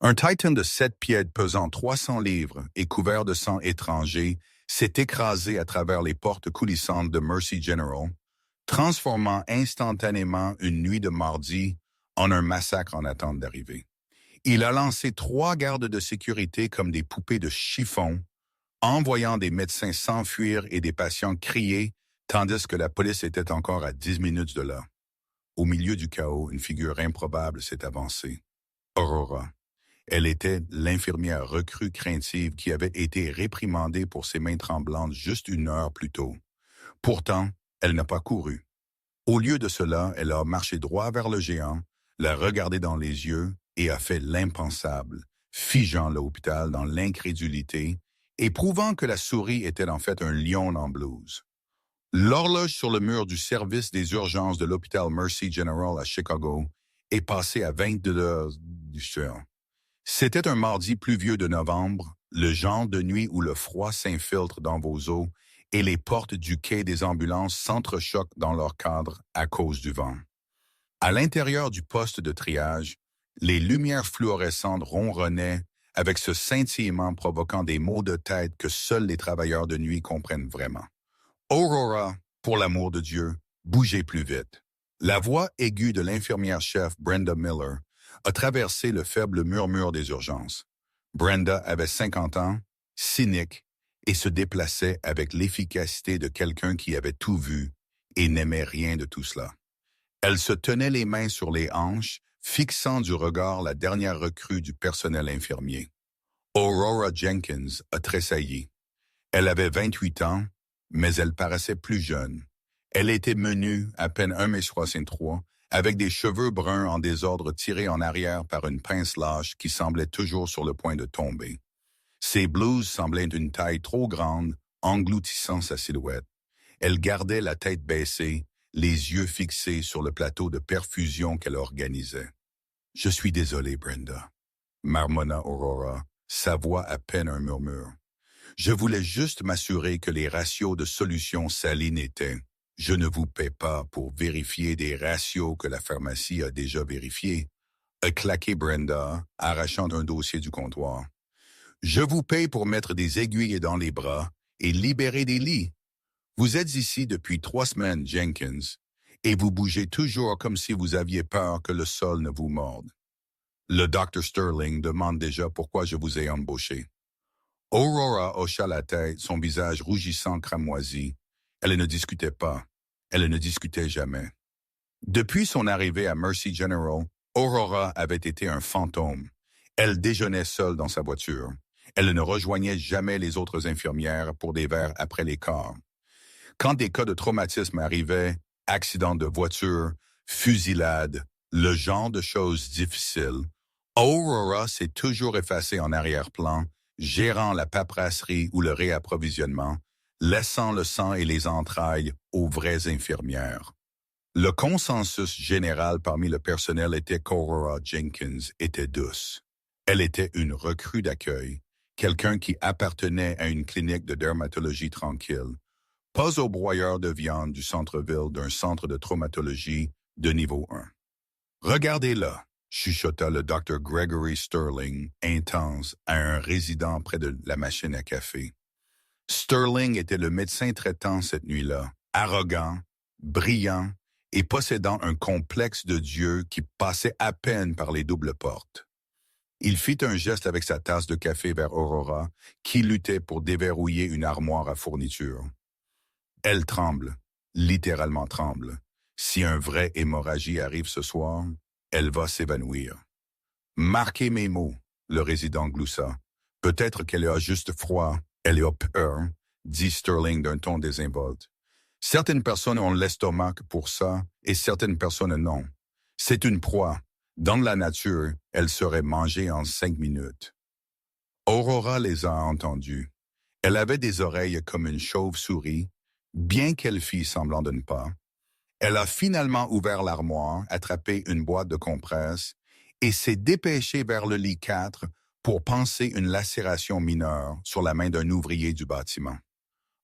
Un Titan de 7 pieds pesant 300 livres et couvert de sang étranger s'est écrasé à travers les portes coulissantes de Mercy General, transformant instantanément une nuit de mardi en un massacre en attente d'arrivée. Il a lancé 3 gardes de sécurité comme des poupées de chiffon, envoyant des médecins s'enfuir et des patients crier, tandis que la police était encore à 10 minutes de là. Au milieu du chaos, une figure improbable s'est avancée. Aurora. Elle était l'infirmière recrue craintive qui avait été réprimandée pour ses mains tremblantes juste 1 heure plus tôt. Pourtant, elle n'a pas couru. Au lieu de cela, elle a marché droit vers le géant, l'a regardé dans les yeux et a fait l'impensable, figeant l'hôpital dans l'incrédulité et prouvant que la souris était en fait un lion en blouse. L'horloge sur le mur du service des urgences de l'hôpital Mercy General à Chicago est passée à 22 heures du soir. C'était un mardi pluvieux de novembre, le genre de nuit où le froid s'infiltre dans vos os et les portes du quai des ambulances s'entrechoquent dans leur cadre à cause du vent. À l'intérieur du poste de triage, les lumières fluorescentes ronronnaient avec ce scintillement provoquant des maux de tête que seuls les travailleurs de nuit comprennent vraiment. Aurora, pour l'amour de Dieu, bougez plus vite. La voix aiguë de l'infirmière-chef Brenda Miller a traversé le faible murmure des urgences. Brenda avait 50 ans, cynique, et se déplaçait avec l'efficacité de quelqu'un qui avait tout vu et n'aimait rien de tout cela. Elle se tenait les mains sur les hanches, fixant du regard la dernière recrue du personnel infirmier. Aurora Jenkins a tressailli. Elle avait 28 ans, mais elle paraissait plus jeune. Elle était menue, à peine 1,63 m, avec des cheveux bruns en désordre tirés en arrière par une pince lâche qui semblait toujours sur le point de tomber. Ses blouses semblaient d'une taille trop grande, engloutissant sa silhouette. Elle gardait la tête baissée, les yeux fixés sur le plateau de perfusion qu'elle organisait. « Je suis désolé, Brenda, » marmonna Aurora, sa voix à peine un murmure. « Je voulais juste m'assurer que les ratios de solutions salines étaient. Je ne vous paie pas pour vérifier des ratios que la pharmacie a déjà vérifiés, » a claqué Brenda, arrachant un dossier du comptoir. « Je vous paye pour mettre des aiguilles dans les bras et libérer des lits. Vous êtes ici depuis 3 semaines, Jenkins, et vous bougez toujours comme si vous aviez peur que le sol ne vous morde. Le Dr. Sterling demande déjà pourquoi je vous ai embauché. » Aurora hocha la tête, son visage rougissant cramoisi. Elle ne discutait pas. Elle ne discutait jamais. Depuis son arrivée à Mercy General, Aurora avait été un fantôme. Elle déjeunait seule dans sa voiture. Elle ne rejoignait jamais les autres infirmières pour des verres après les quarts. Quand des cas de traumatisme arrivaient, accidents de voiture, fusillade, le genre de choses difficiles, Aurora s'est toujours effacée en arrière-plan, gérant la paperasserie ou le réapprovisionnement, laissant le sang et les entrailles aux vraies infirmières. Le consensus général parmi le personnel était qu'Aurora Jenkins était douce. Elle était une recrue d'accueil, quelqu'un qui appartenait à une clinique de dermatologie tranquille, pas au broyeur de viande du centre-ville d'un centre de traumatologie de niveau 1. « Regardez-là », chuchota le Dr. Gregory Sterling, intense, à un résident près de la machine à café. Sterling était le médecin traitant cette nuit-là, arrogant, brillant et possédant un complexe de Dieu qui passait à peine par les doubles portes. Il fit un geste avec sa tasse de café vers Aurora, qui luttait pour déverrouiller une armoire à fournitures. Elle tremble, littéralement tremble. Si un vrai hémorragie arrive ce soir, elle va s'évanouir. « Marquez mes mots, » le résident gloussa. « Peut-être qu'elle a juste froid, elle a peur, » dit Sterling d'un ton désinvolte. « Certaines personnes ont l'estomac pour ça et certaines personnes non. C'est une proie. Dans la nature, elle serait mangée en 5 minutes. » Aurora les a entendus. Elle avait des oreilles comme une chauve-souris, bien qu'elle fît semblant de ne pas. Elle a finalement ouvert l'armoire, attrapé une boîte de compresses et s'est dépêchée vers le lit 4 pour panser une lacération mineure sur la main d'un ouvrier du bâtiment.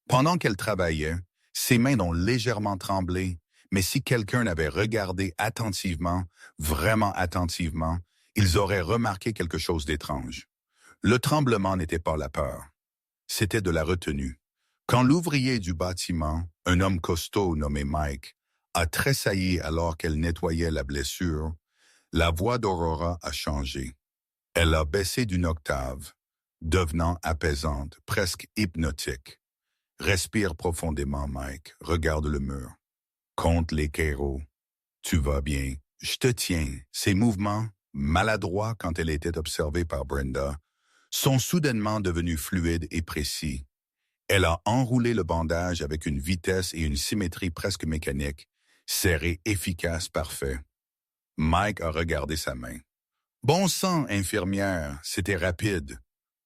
Pendant qu'elle travaillait, ses mains ont légèrement tremblé, mais si quelqu'un avait regardé attentivement, vraiment attentivement, Ils auraient remarqué quelque chose d'étrange. Le tremblement n'était pas la peur. C'était de la retenue. Quand l'ouvrier du bâtiment, un homme costaud nommé Mike, a tressailli alors qu'elle nettoyait la blessure, la voix d'Aurora a changé. Elle a baissé d'une octave, devenant apaisante, presque hypnotique. Respire profondément, Mike. Regarde le mur. Compte les kéros. Tu vas bien. Je te tiens. Ces mouvements, maladroits quand elle était observée par Brenda, sont soudainement devenus fluides et précis. Elle a enroulé le bandage avec une vitesse et une symétrie presque mécanique, serré, efficace, parfait. Mike a regardé sa main. Bon sang, infirmière, c'était rapide.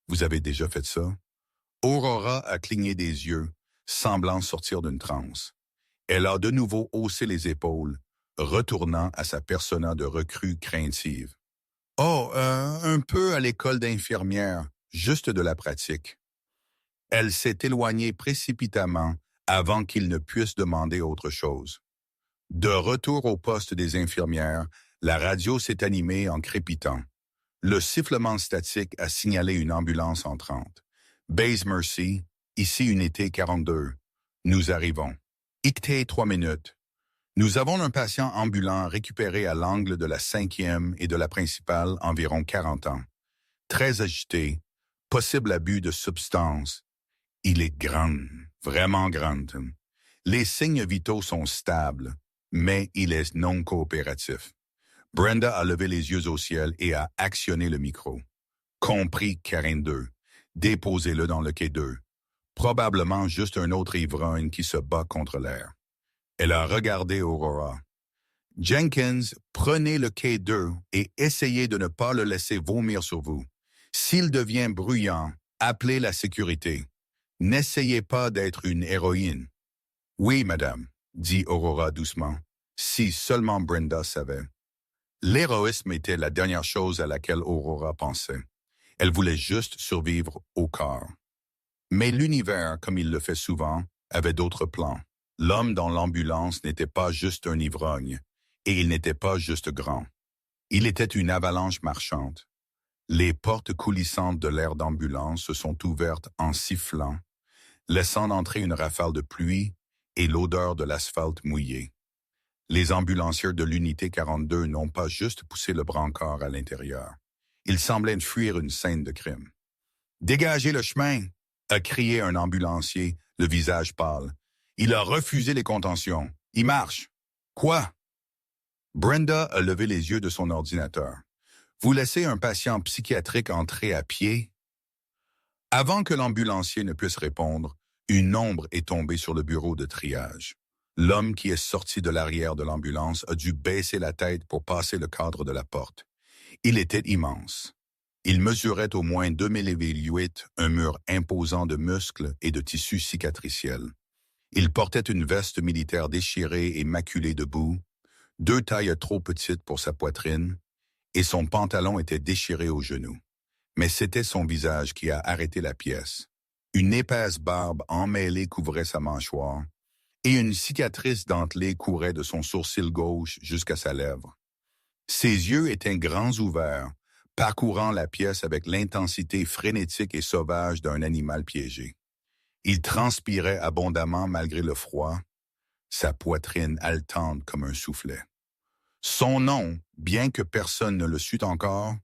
Vous avez déjà fait ça? Aurora a cligné des yeux, semblant sortir d'une transe. Elle a de nouveau haussé les épaules, retournant à sa persona de recrue craintive. Oh, un peu à l'école d'infirmière, juste de la pratique. Elle s'est éloignée précipitamment avant qu'il ne puisse demander autre chose. De retour au poste des infirmières, la radio s'est animée en crépitant. Le sifflement statique a signalé une ambulance entrante. Base Mercy, ici unité 42. Nous arrivons. Icté 3 minutes. Nous avons un patient ambulant récupéré à l'angle de la 5e et de la principale, environ 40 ans. Très agité, possible abus de substances. Il est grand, vraiment grand. Les signes vitaux sont stables, mais il est non coopératif. Brenda a levé les yeux au ciel et a actionné le micro. Compris 42. Déposez-le dans le quai 2. Probablement juste un autre ivrogne qui se bat contre l'air. Elle a regardé Aurora. Jenkins, prenez le quai 2 et essayez de ne pas le laisser vomir sur vous. S'il devient bruyant, appelez la sécurité. N'essayez pas d'être une héroïne. Oui, madame, dit Aurora doucement. Si seulement Brenda savait. L'héroïsme était la dernière chose à laquelle Aurora pensait. Elle voulait juste survivre au corps. Mais l'univers, comme il le fait souvent, avait d'autres plans. L'homme dans l'ambulance n'était pas juste un ivrogne, et il n'était pas juste grand. Il était une avalanche marchante. Les portes coulissantes de l'air d'ambulance se sont ouvertes en sifflant, laissant entrer une rafale de pluie et l'odeur de l'asphalte mouillé. Les ambulanciers de l'unité 42 n'ont pas juste poussé le brancard à l'intérieur. Ils semblaient fuir une scène de crime. « Dégagez le chemin !» a crié un ambulancier, le visage pâle. Il a refusé les contentions. Il marche. Quoi? Brenda a levé les yeux de son ordinateur. Vous laissez un patient psychiatrique entrer à pied? Avant que l'ambulancier ne puisse répondre, une ombre est tombée sur le bureau de triage. L'homme qui est sorti de l'arrière de l'ambulance a dû baisser la tête pour passer le cadre de la porte. Il était immense. Il mesurait au moins 2008, un mur imposant de muscles et de tissus cicatriciels. Il portait une veste militaire déchirée et maculée de boue, 2 tailles trop petites pour sa poitrine, et son pantalon était déchiré aux genoux. Mais c'était son visage qui a arrêté la pièce. Une épaisse barbe emmêlée couvrait sa mâchoire, et une cicatrice dentelée courait de son sourcil gauche jusqu'à sa lèvre. Ses yeux étaient grands ouverts, parcourant la pièce avec l'intensité frénétique et sauvage d'un animal piégé. Il transpirait abondamment malgré le froid, sa poitrine haletante comme un soufflet. Son nom, bien que personne ne le sût encore,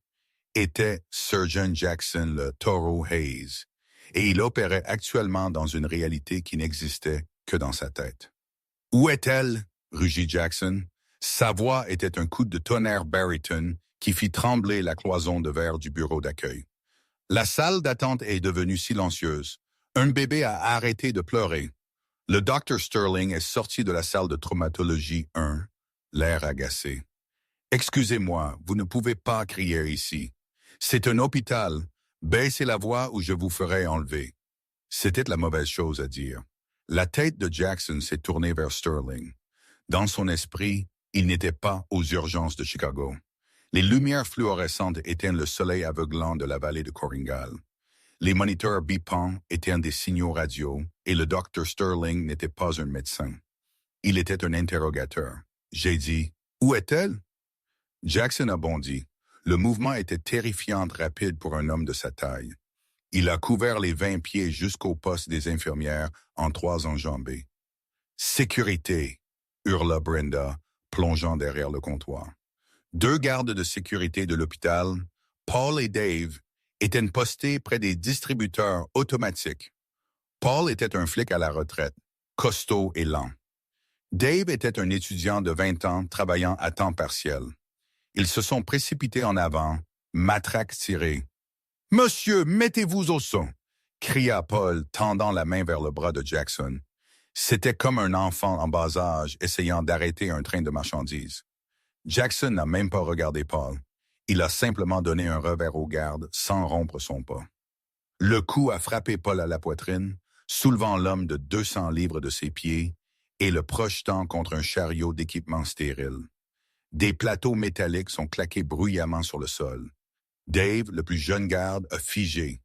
était Surgeon Jackson le Taureau Hayes, et il opérait actuellement dans une réalité qui n'existait que dans sa tête. « Où est-elle? » rugit Jackson. Sa voix était un coup de tonnerre baryton qui fit trembler la cloison de verre du bureau d'accueil. La salle d'attente est devenue silencieuse. Un bébé a arrêté de pleurer. Le Dr Sterling est sorti de la salle de traumatologie 1, l'air agacé. « Excusez-moi, vous ne pouvez pas crier ici. C'est un hôpital. Baissez la voix ou je vous ferai enlever. » C'était la mauvaise chose à dire. La tête de Jackson s'est tournée vers Sterling. Dans son esprit, il n'était pas aux urgences de Chicago. Les lumières fluorescentes éteignent le soleil aveuglant de la vallée de Koringal. Les moniteurs bipants étaient des signaux radio et le Dr Sterling n'était pas un médecin. Il était un interrogateur. J'ai dit « Où est-elle? » Jackson a bondi. Le mouvement était terrifiant rapide pour un homme de sa taille. Il a couvert les 20 pieds jusqu'au poste des infirmières en 3 enjambées. « Sécurité !» hurla Brenda, plongeant derrière le comptoir. 2 gardes de sécurité de l'hôpital, Paul et Dave, étaient postés près des distributeurs automatiques. Paul était un flic à la retraite, costaud et lent. Dave était un étudiant de 20 ans travaillant à temps partiel. Ils se sont précipités en avant, matraque tirée. « Monsieur, mettez-vous au son !» cria Paul, tendant la main vers le bras de Jackson. C'était comme un enfant en bas âge essayant d'arrêter un train de marchandises. Jackson n'a même pas regardé Paul. Il a simplement donné un revers au garde sans rompre son pas. Le coup a frappé Paul à la poitrine, soulevant l'homme de 200 livres de ses pieds et le projetant contre un chariot d'équipement stérile. Des plateaux métalliques sont claqués bruyamment sur le sol. Dave, le plus jeune garde, a figé.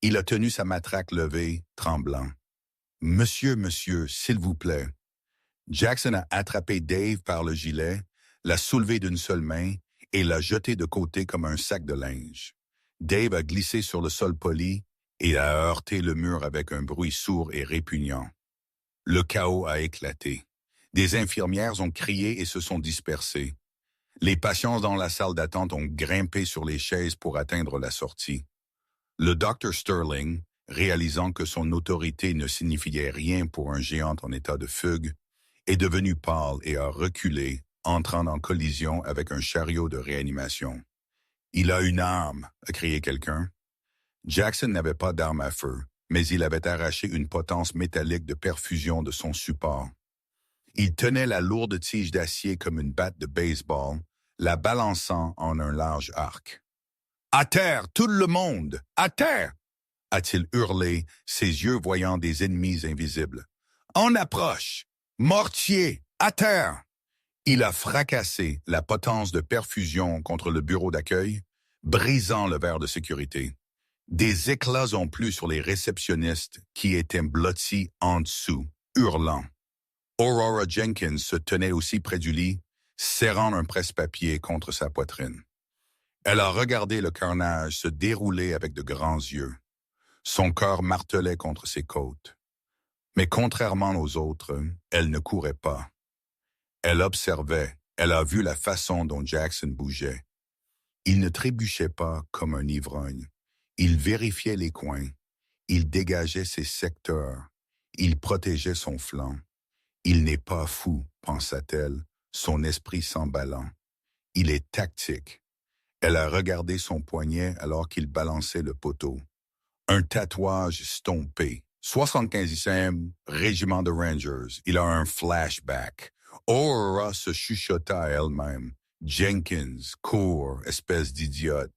Il a tenu sa matraque levée, tremblant. « Monsieur, s'il vous plaît. » Jackson a attrapé Dave par le gilet, l'a soulevé d'une seule main et l'a jeté de côté comme un sac de linge. Dave a glissé sur le sol poli et a heurté le mur avec un bruit sourd et répugnant. Le chaos a éclaté. Des infirmières ont crié et se sont dispersées. Les patients dans la salle d'attente ont grimpé sur les chaises pour atteindre la sortie. Le Dr. Sterling, réalisant que son autorité ne signifiait rien pour un géant en état de fugue, est devenu pâle et a reculé, entrant en collision avec un chariot de réanimation. « Il a une arme !» a crié quelqu'un. Jackson n'avait pas d'arme à feu, mais il avait arraché une potence métallique de perfusion de son support. Il tenait la lourde tige d'acier comme une batte de baseball, la balançant en un large arc. « À terre, tout le monde! À terre! » a-t-il hurlé, ses yeux voyant des ennemis invisibles. « En approche! Mortier! À terre! » Il a fracassé la potence de perfusion contre le bureau d'accueil, brisant le verre de sécurité. Des éclats ont plu sur les réceptionnistes qui étaient blottis en dessous, hurlant. Aurora Jenkins se tenait aussi près du lit, serrant un presse-papier contre sa poitrine. Elle a regardé le carnage se dérouler avec de grands yeux. Son cœur martelait contre ses côtes. Mais contrairement aux autres, elle ne courait pas. Elle observait, elle a vu la façon dont Jackson bougeait. Il ne trébuchait pas comme un ivrogne. Il vérifiait les coins. Il dégageait ses secteurs. Il protégeait son flanc. Il n'est pas fou, pensa-t-elle, son esprit s'emballant. Il est tactique. Elle a regardé son poignet alors qu'il balançait le poteau. Un tatouage stompé. 75e régiment de Rangers. Il a un flashback. Aurora se chuchota à elle-même. Jenkins, cours, espèce d'idiote.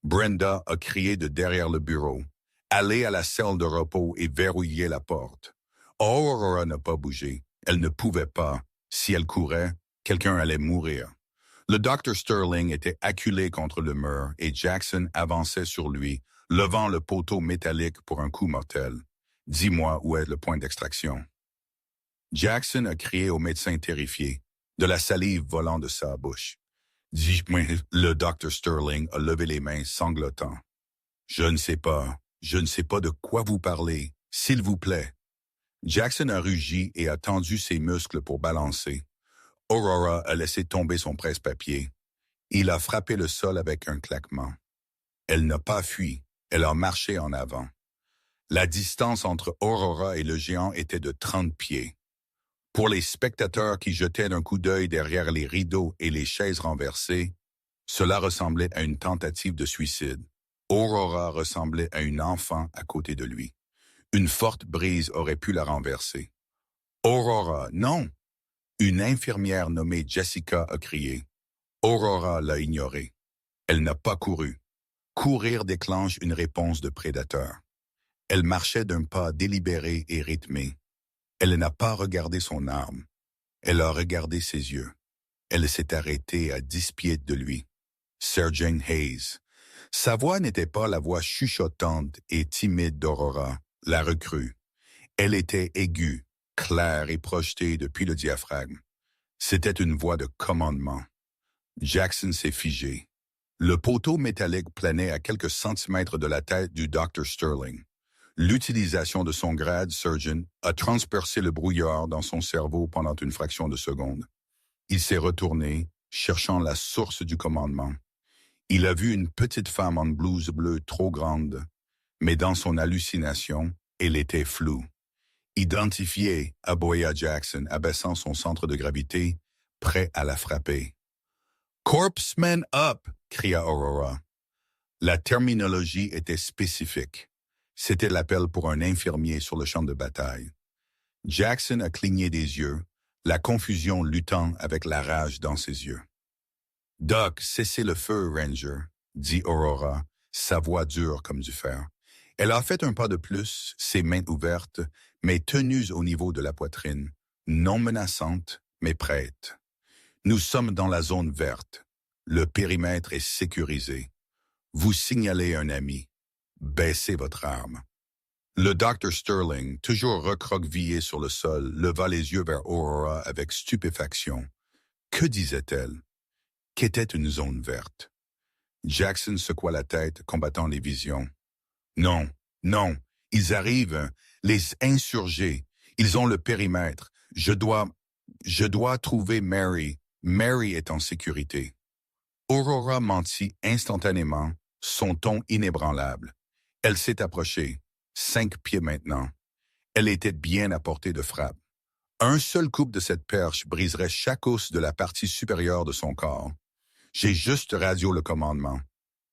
Brenda a crié de derrière le bureau. Allez à la salle de repos et verrouillez la porte. Aurora n'a pas bougé. Elle ne pouvait pas. Si elle courait, quelqu'un allait mourir. Le Dr. Sterling était acculé contre le mur et Jackson avançait sur lui, levant le poteau métallique pour un coup mortel. « Dis-moi où est le point d'extraction. » Jackson a crié au médecin terrifié, de la salive volant de sa bouche. « Dis-moi, le Dr. Sterling a levé les mains sanglotant. « Je ne sais pas de quoi vous parlez, s'il vous plaît. » Jackson a rugi et a tendu ses muscles pour balancer. Aurora a laissé tomber son presse-papier. Il a frappé le sol avec un claquement. Elle n'a pas fui, elle a marché en avant. La distance entre Aurora et le géant était de 30 pieds. Pour les spectateurs qui jetaient un coup d'œil derrière les rideaux et les chaises renversées, cela ressemblait à une tentative de suicide. Aurora ressemblait à une enfant à côté de lui. Une forte brise aurait pu la renverser. « Aurora, non !» Une infirmière nommée Jessica a crié. Aurora l'a ignorée. Elle n'a pas couru. Courir déclenche une réponse de prédateur. Elle marchait d'un pas délibéré et rythmé. Elle n'a pas regardé son arme. Elle a regardé ses yeux. Elle s'est arrêtée à 10 pieds de lui. Sergeant Hayes. Sa voix n'était pas la voix chuchotante et timide d'Aurora, la recrue. Elle était aiguë, claire et projetée depuis le diaphragme. C'était une voix de commandement. Jackson s'est figé. Le poteau métallique planait à quelques centimètres de la tête du Dr. Sterling. L'utilisation de son grade surgeon a transpercé le brouillard dans son cerveau pendant une fraction de seconde. Il s'est retourné, cherchant la source du commandement. Il a vu une petite femme en blouse bleue trop grande, mais dans son hallucination, elle était floue. Identifié, aboya Jackson, abaissant son centre de gravité, prêt à la frapper. « Corpsman up !» cria Aurora. La terminologie était spécifique. C'était l'appel pour un infirmier sur le champ de bataille. Jackson a cligné des yeux, la confusion luttant avec la rage dans ses yeux. « Doc, cessez le feu, Ranger », dit Aurora, sa voix dure comme du fer. Elle a fait un pas de plus, ses mains ouvertes, mais tenues au niveau de la poitrine, non menaçantes, mais prêtes. Nous sommes dans la zone verte. Le périmètre est sécurisé. Vous signalez un ami. Baissez votre arme. Le Dr. Sterling, toujours recroquevillé sur le sol, leva les yeux vers Aurora avec stupéfaction. Que disait-elle? Qu'était une zone verte? Jackson secoua la tête, combattant les visions. Non, non, ils arrivent, les insurgés. Ils ont le périmètre. Je dois trouver Mary. Mary est en sécurité. Aurora mentit instantanément, son ton inébranlable. Elle s'est approchée, 5 pieds maintenant. Elle était bien à portée de frappe. Un seul coup de cette perche briserait chaque os de la partie supérieure de son corps. J'ai juste radio le commandement.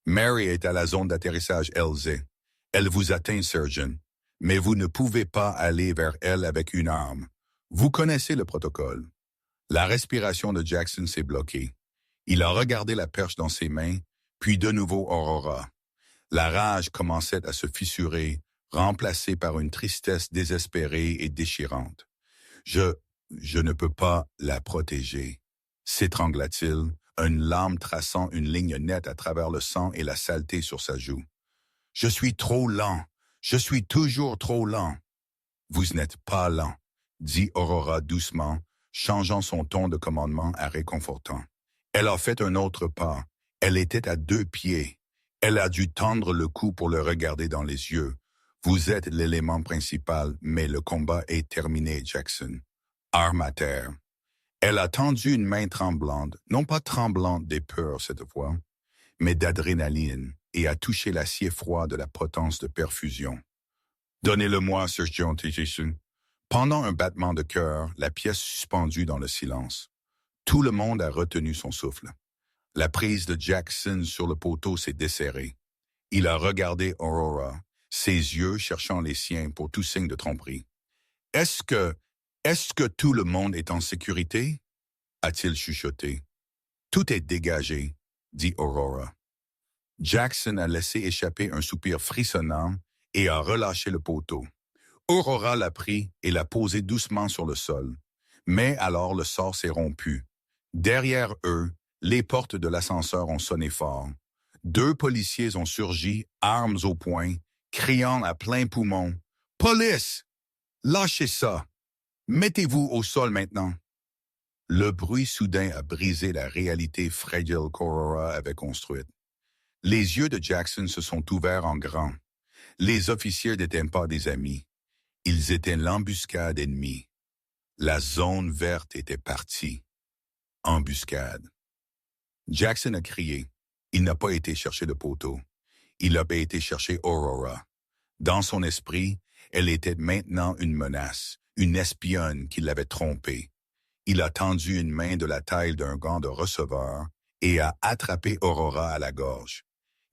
Mary est à la zone d'atterrissage LZ. Elle vous atteint, Surgeon, mais vous ne pouvez pas aller vers elle avec une arme. Vous connaissez le protocole. La respiration de Jackson s'est bloquée. Il a regardé la perche dans ses mains, puis de nouveau Aurora. La rage commençait à se fissurer, remplacée par une tristesse désespérée et déchirante. Je ne peux pas la protéger, s'étrangla-t-il, une lame traçant une ligne nette à travers le sang et la saleté sur sa joue. Je suis trop lent. Je suis toujours trop lent. Vous n'êtes pas lent, dit Aurora doucement, changeant son ton de commandement à réconfortant. Elle a fait un autre pas. Elle était à 2 pieds. Elle a dû tendre le cou pour le regarder dans les yeux. Vous êtes l'élément principal, mais le combat est terminé, Jackson. Arme à terre. Elle a tendu une main tremblante, non pas tremblante des peurs cette fois, mais d'adrénaline, et a touché l'acier froid de la potence de perfusion. Donnez-le-moi, Sergeant Jason. Pendant un battement de cœur, la pièce suspendue dans le silence. Tout le monde a retenu son souffle. La prise de Jackson sur le poteau s'est desserrée. Il a regardé Aurora, ses yeux cherchant les siens pour tout signe de tromperie. « Est-ce que tout le monde est en sécurité? » a-t-il chuchoté. « Tout est dégagé, » dit Aurora. Jackson a laissé échapper un soupir frissonnant et a relâché le poteau. Aurora l'a pris et l'a posé doucement sur le sol. Mais alors le sort s'est rompu. Derrière eux, les portes de l'ascenseur ont sonné fort. 2 policiers ont surgi, armes au poing, criant à plein poumon. « Police! Lâchez ça! Mettez-vous au sol maintenant! » Le bruit soudain a brisé la réalité fragile qu'Aurora avait construite. Les yeux de Jackson se sont ouverts en grand. Les officiers n'étaient pas des amis. Ils étaient l'embuscade ennemie. La zone verte était partie. Embuscade. Jackson a crié. Il n'a pas été chercher le poteau. Il a été chercher Aurora. Dans son esprit, elle était maintenant une menace, une espionne qui l'avait trompé. Il a tendu une main de la taille d'un gant de receveur et a attrapé Aurora à la gorge.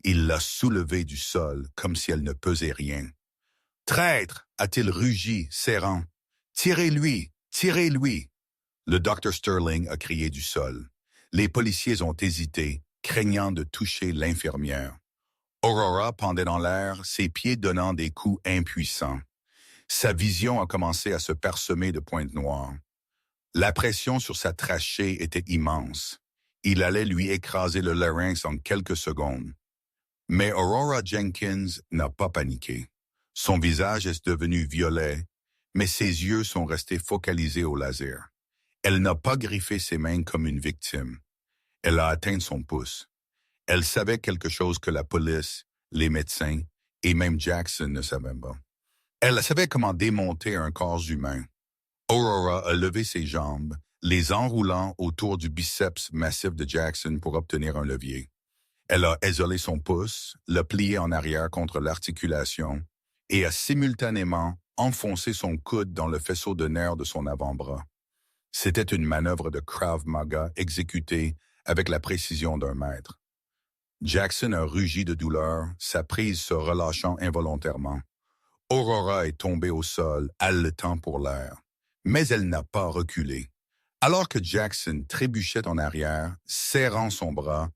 Il l'a soulevée du sol comme si elle ne pesait rien. « Traître !» a-t-il rugi, serrant. « Tirez-lui! Tirez-lui !» Le Dr. Sterling a crié du sol. Les policiers ont hésité, craignant de toucher l'infirmière. Aurora pendait dans l'air, ses pieds donnant des coups impuissants. Sa vision a commencé à se parsemer de pointes noires. La pression sur sa trachée était immense. Il allait lui écraser le larynx en quelques secondes. Mais Aurora Jenkins n'a pas paniqué. Son visage est devenu violet, mais ses yeux sont restés focalisés au laser. Elle n'a pas griffé ses mains comme une victime. Elle a atteint son pouce. Elle savait quelque chose que la police, les médecins et même Jackson ne savaient pas. Elle savait comment démonter un corps humain. Aurora a levé ses jambes, les enroulant autour du biceps massif de Jackson pour obtenir un levier. Elle a isolé son pouce, l'a plié en arrière contre l'articulation et a simultanément enfoncé son coude dans le faisceau de nerfs de son avant-bras. C'était une manœuvre de Krav Maga exécutée avec la précision d'un maître. Jackson a rugi de douleur, sa prise se relâchant involontairement. Aurora est tombée au sol, haletant pour l'air. Mais elle n'a pas reculé. Alors que Jackson trébuchait en arrière, serrant son bras,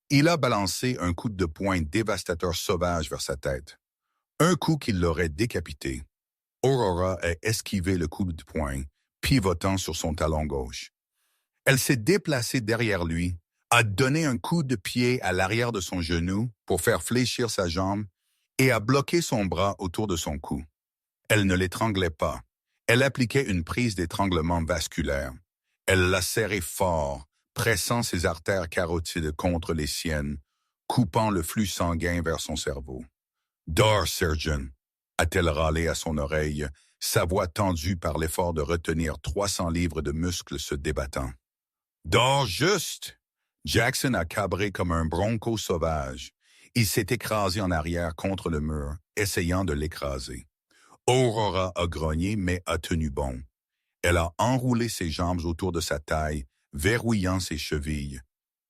il a balancé un coup de poing dévastateur sauvage vers sa tête. Un coup qui l'aurait décapité. Aurora a esquivé le coup de poing, pivotant sur son talon gauche. Elle s'est déplacée derrière lui, a donné un coup de pied à l'arrière de son genou pour faire fléchir sa jambe et a bloqué son bras autour de son cou. Elle ne l'étranglait pas. Elle appliquait une prise d'étranglement vasculaire. Elle l'a serré fort, pressant ses artères carotides contre les siennes, coupant le flux sanguin vers son cerveau. « Dors, Surgeon !» a-t-elle râlé à son oreille, sa voix tendue par l'effort de retenir 300 livres de muscles se débattant. « Dors juste !» Jackson a cabré comme un bronco sauvage. Il s'est écrasé en arrière contre le mur, essayant de l'écraser. Aurora a grogné, mais a tenu bon. Elle a enroulé ses jambes autour de sa taille, verrouillant ses chevilles.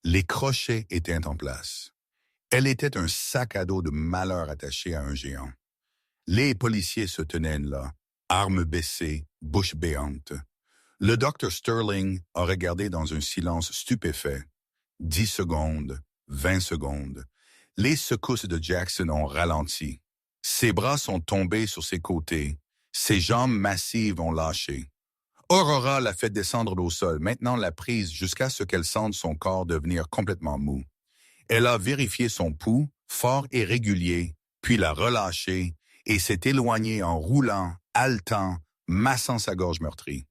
Les crochets étaient en place. Elle était un sac à dos de malheur attaché à un géant. Les policiers se tenaient là, armes baissées, bouche béante. Le docteur Sterling a regardé dans un silence stupéfait. 10 secondes, 20 secondes. Les secousses de Jackson ont ralenti. Ses bras sont tombés sur ses côtés. Ses jambes massives ont lâché. Aurora l'a fait descendre au sol, maintenant la prise jusqu'à ce qu'elle sente son corps devenir complètement mou. Elle a vérifié son pouls, fort et régulier, puis l'a relâché et s'est éloignée en roulant, haletant, massant sa gorge meurtrie.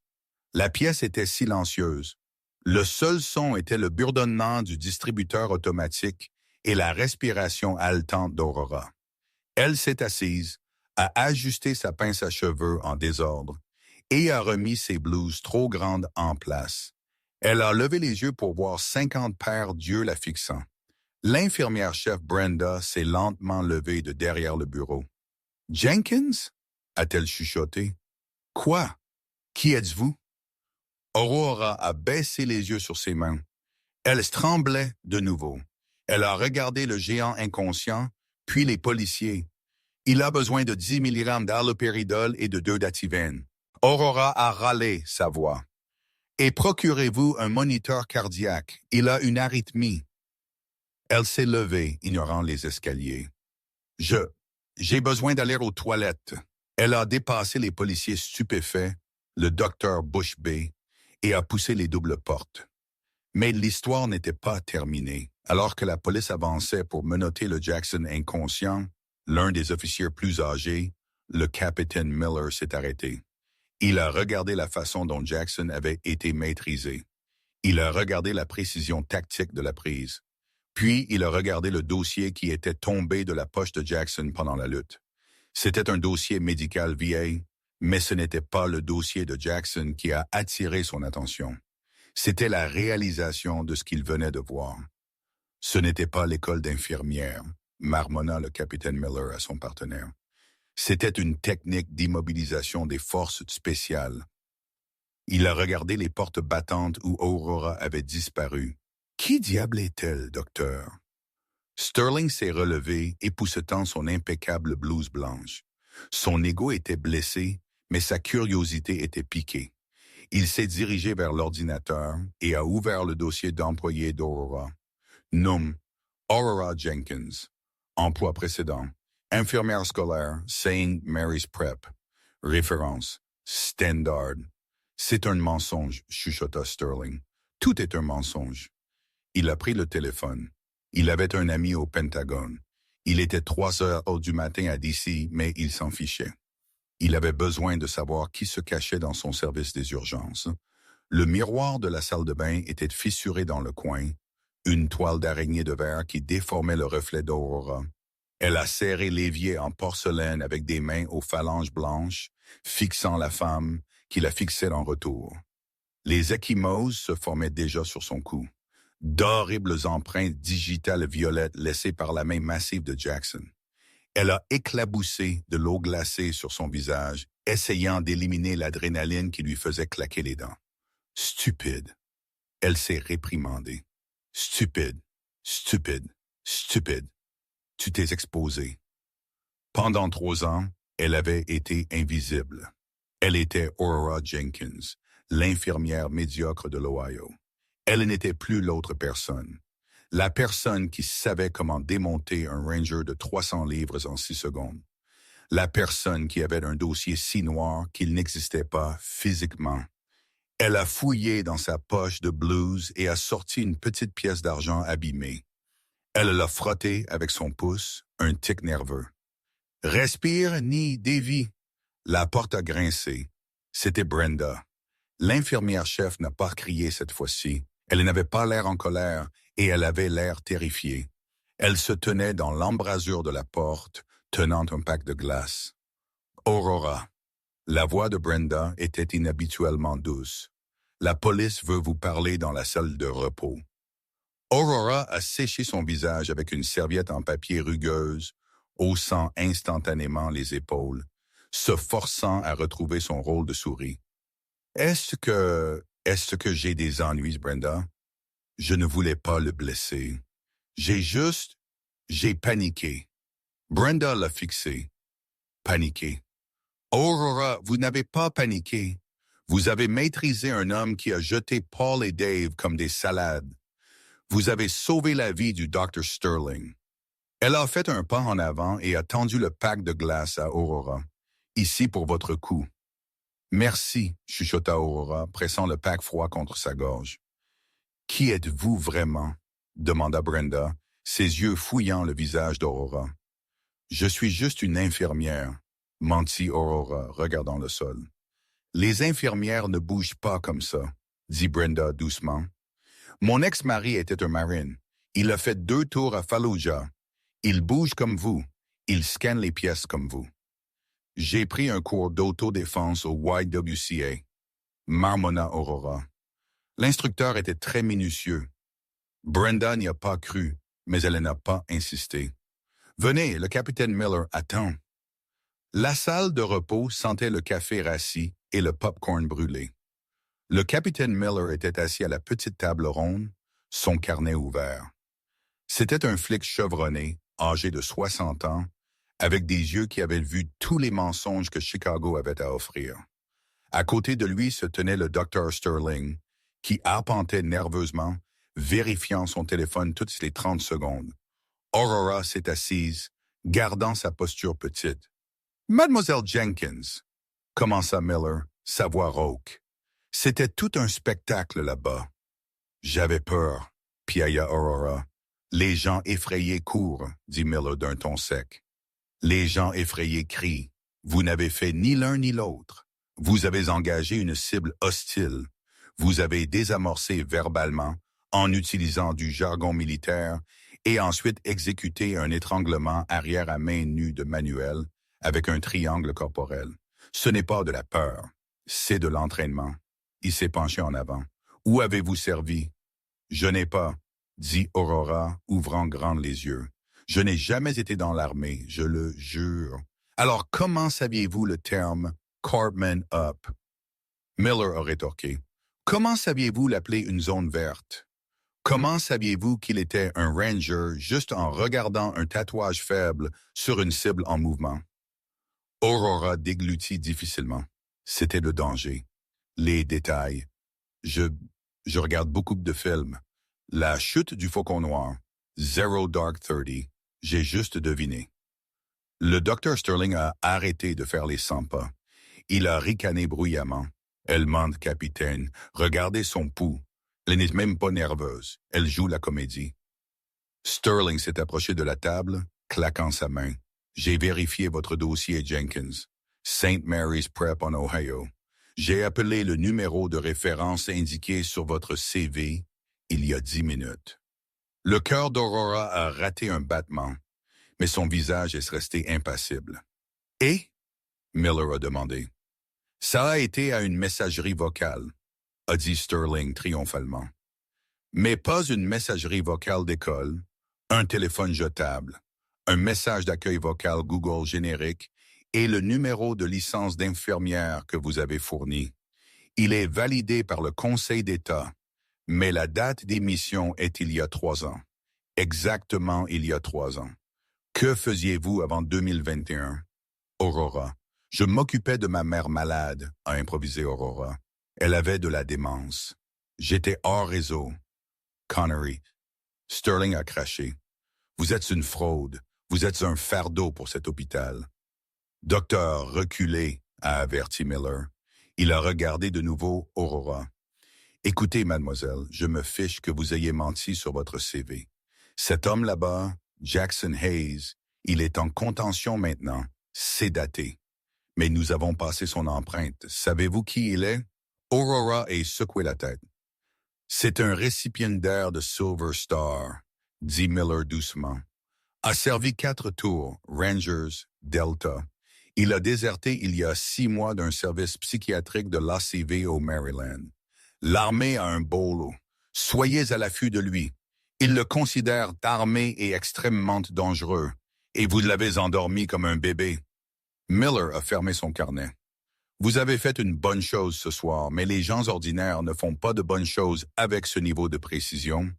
La pièce était silencieuse. Le seul son était le bourdonnement du distributeur automatique et la respiration haletante d'Aurora. Elle s'est assise, a ajusté sa pince à cheveux en désordre et a remis ses blouses trop grandes en place. Elle a levé les yeux pour voir 50 paires d'yeux la fixant. L'infirmière-chef Brenda s'est lentement levée de derrière le bureau. « Jenkins ?» a-t-elle chuchoté. « Quoi? Qui êtes-vous? » Aurora a baissé les yeux sur ses mains. Elle tremblait de nouveau. Elle a regardé le géant inconscient, puis les policiers. Il a besoin de 10 mg d'halopéridol et de 2 d'ativène. Aurora a râlé sa voix. Et procurez-vous un moniteur cardiaque. Il a une arythmie. Elle s'est levée, ignorant les escaliers. J'ai besoin d'aller aux toilettes. Elle a dépassé les policiers stupéfaits, le docteur Bush B, et a poussé les doubles portes. Mais l'histoire n'était pas terminée. Alors que la police avançait pour menotter le Jackson inconscient, l'un des officiers plus âgés, le capitaine Miller, s'est arrêté. Il a regardé la façon dont Jackson avait été maîtrisé. Il a regardé la précision tactique de la prise. Puis, il a regardé le dossier qui était tombé de la poche de Jackson pendant la lutte. C'était un dossier médical VA, mais ce n'était pas le dossier de Jackson qui a attiré son attention. C'était la réalisation de ce qu'il venait de voir. Ce n'était pas l'école d'infirmière, marmonna le capitaine Miller à son partenaire. C'était une technique d'immobilisation des forces spéciales. Il a regardé les portes battantes où Aurora avait disparu. Qui diable est-elle, docteur? Sterling s'est relevé, époussetant son impeccable blouse blanche. Son ego était blessé, mais sa curiosité était piquée. Il s'est dirigé vers l'ordinateur et a ouvert le dossier d'employé d'Aurora. Nom, Aurora Jenkins. Emploi précédent. Infirmière scolaire, St. Mary's Prep. Référence, Standard. C'est un mensonge, chuchota Sterling. Tout est un mensonge. Il a pris le téléphone. Il avait un ami au Pentagone. Il était 3 heures du matin à DC, mais il s'en fichait. Il avait besoin de savoir qui se cachait dans son service des urgences. Le miroir de la salle de bain était fissuré dans le coin. une toile d'araignée de verre qui déformait le reflet d'Aurora. Elle a serré l'évier en porcelaine avec des mains aux phalanges blanches, fixant la femme qui la fixait en retour. Les ecchymoses se formaient déjà sur son cou, d'horribles empreintes digitales violettes laissées par la main massive de Jackson. Elle a éclaboussé de l'eau glacée sur son visage, essayant d'éliminer l'adrénaline qui lui faisait claquer les dents. Stupide. Elle s'est réprimandée. Stupide, stupide, stupide. Tu t'es exposé. Pendant 3 ans, elle avait été invisible. Elle était Aurora Jenkins, l'infirmière médiocre de l'Ohio. Elle n'était plus l'autre personne. La personne qui savait comment démonter un Ranger de 300 livres en 6 secondes. La personne qui avait un dossier si noir qu'il n'existait pas physiquement. Elle a fouillé dans sa poche de blouse et a sorti une petite pièce d'argent abîmée. Elle l'a frottée avec son pouce, un tic nerveux. « Respire, ni dévie !» La porte a grincé. C'était Brenda. L'infirmière-chef n'a pas crié cette fois-ci. Elle n'avait pas l'air en colère et elle avait l'air terrifiée. Elle se tenait dans l'embrasure de la porte, tenant un pack de glace. « Aurora !» La voix de Brenda était inhabituellement douce. « La police veut vous parler dans la salle de repos. » Aurora a séché son visage avec une serviette en papier rugueuse, haussant instantanément les épaules, se forçant à retrouver son rôle de souris. « Est-ce que j'ai des ennuis, Brenda? Je ne voulais pas le blesser. J'ai paniqué. » Brenda l'a fixé. Paniqué. Aurora, vous n'avez pas paniqué. Vous avez maîtrisé un homme qui a jeté Paul et Dave comme des salades. Vous avez sauvé la vie du Dr. Sterling. Elle a fait un pas en avant et a tendu le pack de glace à Aurora. Ici pour votre coup. Merci, chuchota Aurora, pressant le pack froid contre sa gorge. Qui êtes-vous vraiment? Demanda Brenda, ses yeux fouillant le visage d'Aurora. Je suis juste une infirmière, mentit Aurora, regardant le sol. Les infirmières ne bougent pas comme ça, dit Brenda doucement. Mon ex-mari était un marine. Il a fait 2 tours à Fallujah. Il bouge comme vous. Il scanne les pièces comme vous. J'ai pris un cours d'autodéfense au YWCA, marmonna Aurora. L'instructeur était très minutieux. Brenda n'y a pas cru, mais elle n'a pas insisté. Venez, le capitaine Miller attend. La salle de repos sentait le café rassis et le popcorn brûlé. Le capitaine Miller était assis à la petite table ronde, son carnet ouvert. C'était un flic chevronné, âgé de 60 ans, avec des yeux qui avaient vu tous les mensonges que Chicago avait à offrir. À côté de lui se tenait le Dr. Sterling, qui arpentait nerveusement, vérifiant son téléphone toutes les 30 secondes. Aurora s'est assise, gardant sa posture petite. « Mademoiselle Jenkins !» commença Miller, sa voix rauque. C'était tout un spectacle là-bas. J'avais peur, piailla Aurora. Les gens effrayés courent, dit Miller d'un ton sec. Les gens effrayés crient. Vous n'avez fait ni l'un ni l'autre. Vous avez engagé une cible hostile. Vous avez désamorcé verbalement, en utilisant du jargon militaire, et ensuite exécuté un étranglement arrière à main nue de Manuel avec un triangle corporel. Ce n'est pas de la peur, c'est de l'entraînement. Il s'est penché en avant. Où avez-vous servi? Je n'ai pas, dit Aurora, ouvrant grand les yeux. Je n'ai jamais été dans l'armée, je le jure. Alors comment saviez-vous le terme Cartman Up? Miller a rétorqué. Comment saviez-vous l'appeler une zone verte? Comment saviez-vous qu'il était un ranger juste en regardant un tatouage faible sur une cible en mouvement? Aurora déglutit difficilement. C'était le danger. Les détails. Je regarde beaucoup de films. La chute du Faucon Noir. Zero Dark 30. J'ai juste deviné. Le Dr. Sterling a arrêté de faire les 100 pas. Il a ricané bruyamment. Elle mente, capitaine. Regardez son pouls. Elle n'est même pas nerveuse. Elle joue la comédie. Sterling s'est approché de la table, claquant sa main. J'ai vérifié votre dossier, Jenkins. St. Mary's Prep en Ohio. J'ai appelé le numéro de référence indiqué sur votre CV il y a 10 minutes. Le cœur d'Aurora a raté un battement, mais son visage est resté impassible. « Et? » Miller a demandé. « Ça a été à une messagerie vocale, » a dit Sterling triomphalement. « Mais pas une messagerie vocale d'école, un téléphone jetable, un message d'accueil vocal Google générique et le numéro de licence d'infirmière que vous avez fourni. Il est validé par le Conseil d'État, mais la date d'émission est il y a 3 ans. Exactement il y a 3 ans. Que faisiez-vous avant 2021? Aurora. Je m'occupais de ma mère malade, a improvisé Aurora. Elle avait de la démence. J'étais hors réseau. Connery. Sterling a craché. Vous êtes une fraude. Vous êtes un fardeau pour cet hôpital. Docteur, reculez, a averti Miller. Il a regardé de nouveau Aurora. Écoutez, mademoiselle, je me fiche que vous ayez menti sur votre CV. Cet homme là-bas, Jackson Hayes, il est en contention maintenant. C'est daté. Mais nous avons passé son empreinte. Savez-vous qui il est? Aurora a secoué la tête. C'est un récipiendaire de Silver Star, dit Miller doucement. A servi 4 tours, Rangers, Delta. Il a déserté il y a 6 mois d'un service psychiatrique de l'ACV au Maryland. L'armée a un bolo. Soyez à l'affût de lui. Il le considère armé et extrêmement dangereux, et vous l'avez endormi comme un bébé. Miller a fermé son carnet. Vous avez fait une bonne chose ce soir, mais les gens ordinaires ne font pas de bonnes choses avec ce niveau de précision.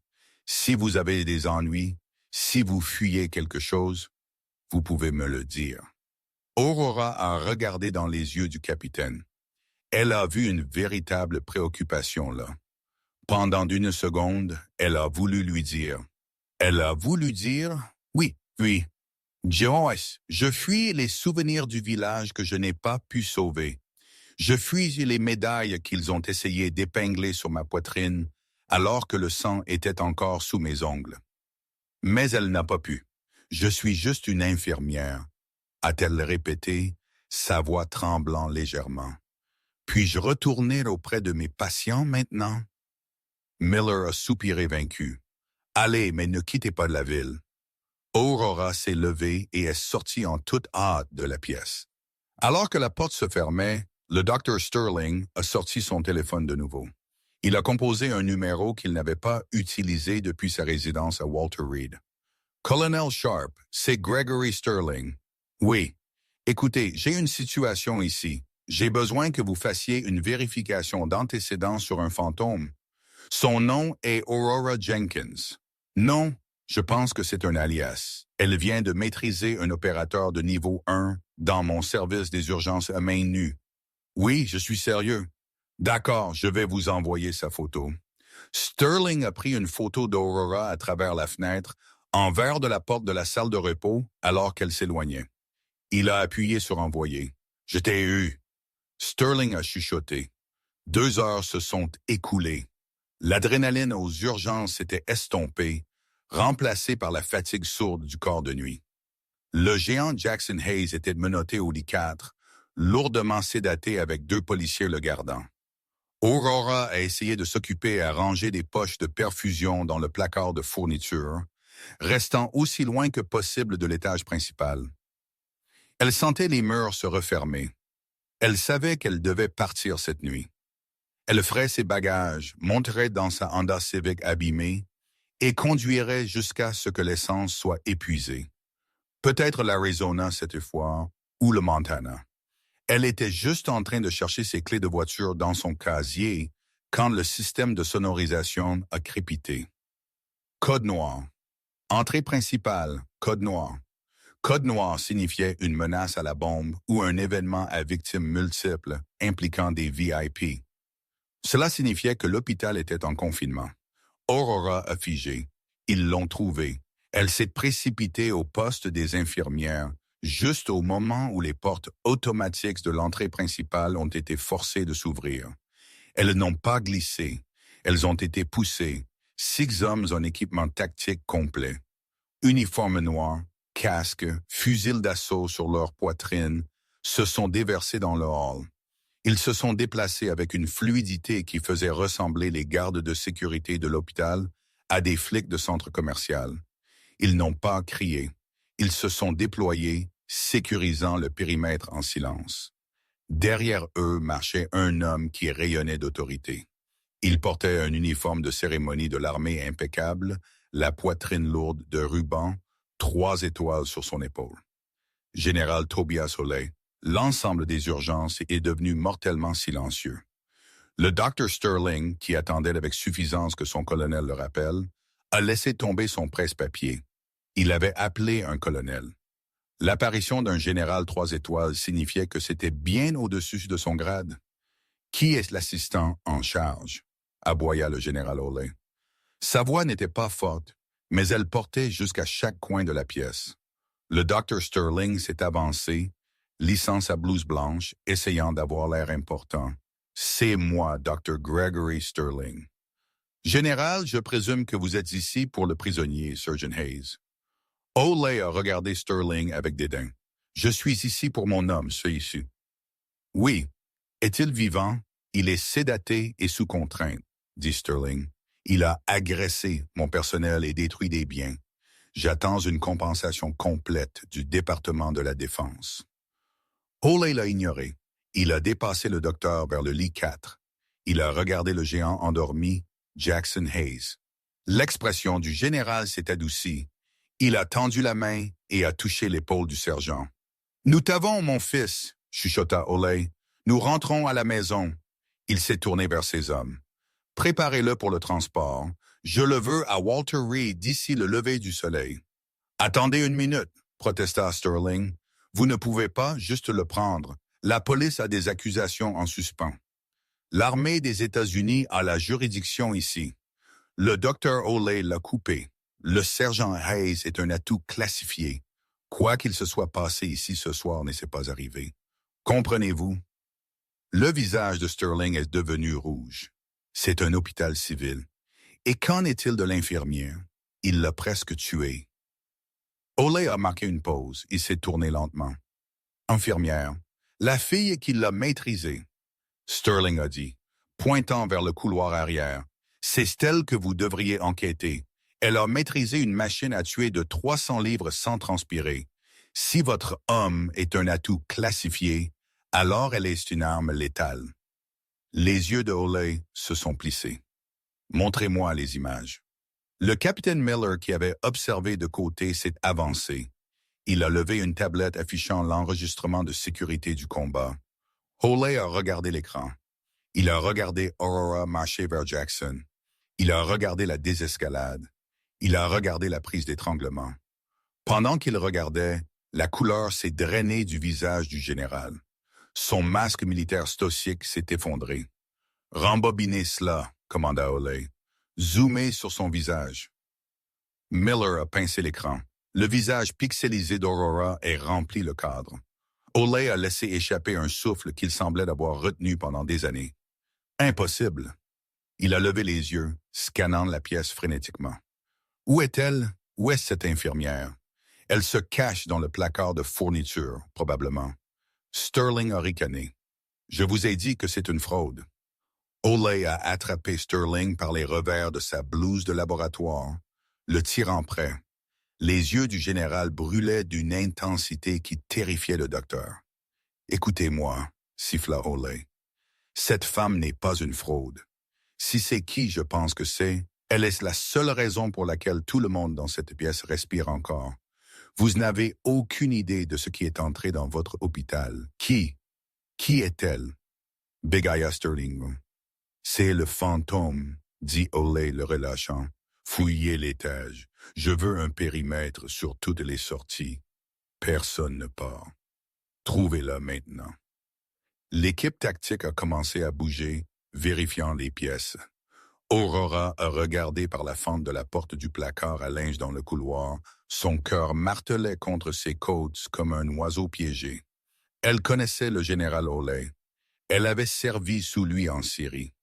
Si vous avez des ennuis, si vous fuyez quelque chose, vous pouvez me le dire. Aurora a regardé dans les yeux du capitaine. Elle a vu une véritable préoccupation là. Pendant une seconde, elle a voulu lui dire. Elle a voulu dire, oui, oui. Joyce, je fuis les souvenirs du village que je n'ai pas pu sauver. Je fuis les médailles qu'ils ont essayé d'épingler sur ma poitrine alors que le sang était encore sous mes ongles. Mais elle n'a pas pu. Je suis juste une infirmière, a-t-elle répété, sa voix tremblant légèrement. Puis-je retourner auprès de mes patients maintenant? Miller a soupiré vaincu. Allez, mais ne quittez pas la ville. Aurora s'est levée et est sortie en toute hâte de la pièce. Alors que la porte se fermait, le Dr. Sterling a sorti son téléphone de nouveau. Il a composé un numéro qu'il n'avait pas utilisé depuis sa résidence à Walter Reed. Colonel Sharp, c'est Gregory Sterling. Oui. Écoutez, j'ai une situation ici. J'ai besoin que vous fassiez une vérification d'antécédents sur un fantôme. Son nom est Aurora Jenkins. Non, je pense que c'est un alias. Elle vient de maîtriser un opérateur de niveau 1 dans mon service des urgences à main nue. Oui, je suis sérieux. D'accord, je vais vous envoyer sa photo. Sterling a pris une photo d'Aurora à travers la fenêtre, en verre de la porte de la salle de repos, alors qu'elle s'éloignait. Il a appuyé sur envoyer. Je t'ai eu. Sterling a chuchoté. 2 heures se sont écoulées. L'adrénaline aux urgences s'était estompée, remplacée par la fatigue sourde du corps de nuit. Le géant Jackson Hayes était menotté au lit 4, lourdement sédaté avec 2 policiers le gardant. Aurora a essayé de s'occuper à ranger des poches de perfusion dans le placard de fourniture, restant aussi loin que possible de l'étage principal. Elle sentait les murs se refermer. Elle savait qu'elle devait partir cette nuit. Elle ferait ses bagages, monterait dans sa Honda Civic abîmée et conduirait jusqu'à ce que l'essence soit épuisée. Peut-être l'Arizona cette fois, ou le Montana. Elle était juste en train de chercher ses clés de voiture dans son casier quand le système de sonorisation a crépité. Code noir. Entrée principale, code noir. Code noir signifiait une menace à la bombe ou un événement à victimes multiples impliquant des VIP. Cela signifiait que l'hôpital était en confinement. Aurora a figé. Ils l'ont trouvée. Elle s'est précipitée au poste des infirmières, juste au moment où les portes automatiques de l'entrée principale ont été forcées de s'ouvrir. Elles n'ont pas glissé. Elles ont été poussées. 6 hommes en équipement tactique complet. Uniforme noir, casque, fusil d'assaut sur leur poitrine, se sont déversés dans le hall. Ils se sont déplacés avec une fluidité qui faisait ressembler les gardes de sécurité de l'hôpital à des flics de centre commercial. Ils n'ont pas crié. Ils se sont déployés, sécurisant le périmètre en silence. Derrière eux marchait un homme qui rayonnait d'autorité. Il portait un uniforme de cérémonie de l'armée impeccable, la poitrine lourde de ruban, 3 étoiles sur son épaule. Général Tobias Oley, l'ensemble des urgences est devenu mortellement silencieux. Le Dr Sterling, qui attendait avec suffisance que son colonel le rappelle, a laissé tomber son presse-papier. Il avait appelé un colonel. L'apparition d'un général 3 étoiles signifiait que c'était bien au-dessus de son grade. Qui est l'assistant en charge? Aboya le général Oley. Sa voix n'était pas forte, mais elle portait jusqu'à chaque coin de la pièce. Le Dr Sterling s'est avancé, lissant sa blouse blanche, essayant d'avoir l'air important. C'est moi, Dr Gregory Sterling. Général, je présume que vous êtes ici pour le prisonnier, Sergeant Hayes. Oley a regardé Sterling avec dédain. Je suis ici pour mon homme, celui-ci. Oui. Est-il vivant? Il est sédaté et sous contrainte, dit Sterling. Il a agressé mon personnel et détruit des biens. J'attends une compensation complète du département de la Défense. Oley l'a ignoré. Il a dépassé le docteur vers le lit 4. Il a regardé le géant endormi, Jackson Hayes. L'expression du général s'est adoucie. Il a tendu la main et a touché l'épaule du sergent. « Nous t'avons, mon fils, » chuchota Oley. « Nous rentrons à la maison. » Il s'est tourné vers ses hommes. « Préparez-le pour le transport. Je le veux à Walter Reed d'ici le lever du soleil. »« Attendez une minute, » protesta Sterling. « Vous ne pouvez pas juste le prendre. La police a des accusations en suspens. L'armée des États-Unis a la juridiction ici. Le docteur Oley l'a coupé. Le sergent Hayes est un atout classifié. Quoi qu'il se soit passé ici ce soir ne s'est pas arrivé. Comprenez-vous? » Le visage de Sterling est devenu rouge. C'est un hôpital civil. Et qu'en est-il de l'infirmière? Il l'a presque tué. Oley a marqué une pause. Il s'est tourné lentement. Infirmière, la fille qui l'a maîtrisée. Sterling a dit, pointant vers le couloir arrière. C'est elle que vous devriez enquêter. Elle a maîtrisé une machine à tuer de 300 livres sans transpirer. Si votre homme est un atout classifié, alors elle est une arme létale. Les yeux de Oley se sont plissés. Montrez-moi les images. Le capitaine Miller, qui avait observé de côté, s'est avancé. Il a levé une tablette affichant l'enregistrement de sécurité du combat. Oley a regardé l'écran. Il a regardé Aurora marcher vers Jackson. Il a regardé la désescalade. Il a regardé la prise d'étranglement. Pendant qu'il regardait, la couleur s'est drainée du visage du général. Son masque militaire stoïque s'est effondré. « Rembobinez cela », commanda Oley. « Zoomez sur son visage. » Miller a pincé l'écran. Le visage pixelisé d'Aurora est rempli le cadre. Oley a laissé échapper un souffle qu'il semblait avoir retenu pendant des années. « Impossible !» Il a levé les yeux, scannant la pièce frénétiquement. « Où est-elle? Où est cette infirmière? » Elle se cache dans le placard de fourniture, probablement. Sterling a ricané. « Je vous ai dit que c'est une fraude. » Oley a attrapé Sterling par les revers de sa blouse de laboratoire, le tirant près. Les yeux du général brûlaient d'une intensité qui terrifiait le docteur. « Écoutez-moi, » siffla Oley. « Cette femme n'est pas une fraude. Si c'est qui je pense que c'est, elle est la seule raison pour laquelle tout le monde dans cette pièce respire encore. Vous n'avez aucune idée de ce qui est entré dans votre hôpital. Qui est-elle? » bégaya Sterling. « C'est le fantôme, » dit Oley le relâchant. « Fouillez l'étage. Je veux un périmètre sur toutes les sorties. Personne ne part. Trouvez-la maintenant. » L'équipe tactique a commencé à bouger, vérifiant les pièces. Aurora a regardé par la fente de la porte du placard à linge dans le couloir. Son cœur martelait contre ses côtes comme un oiseau piégé. Elle connaissait le général Oley. Elle avait servi sous lui en Syrie.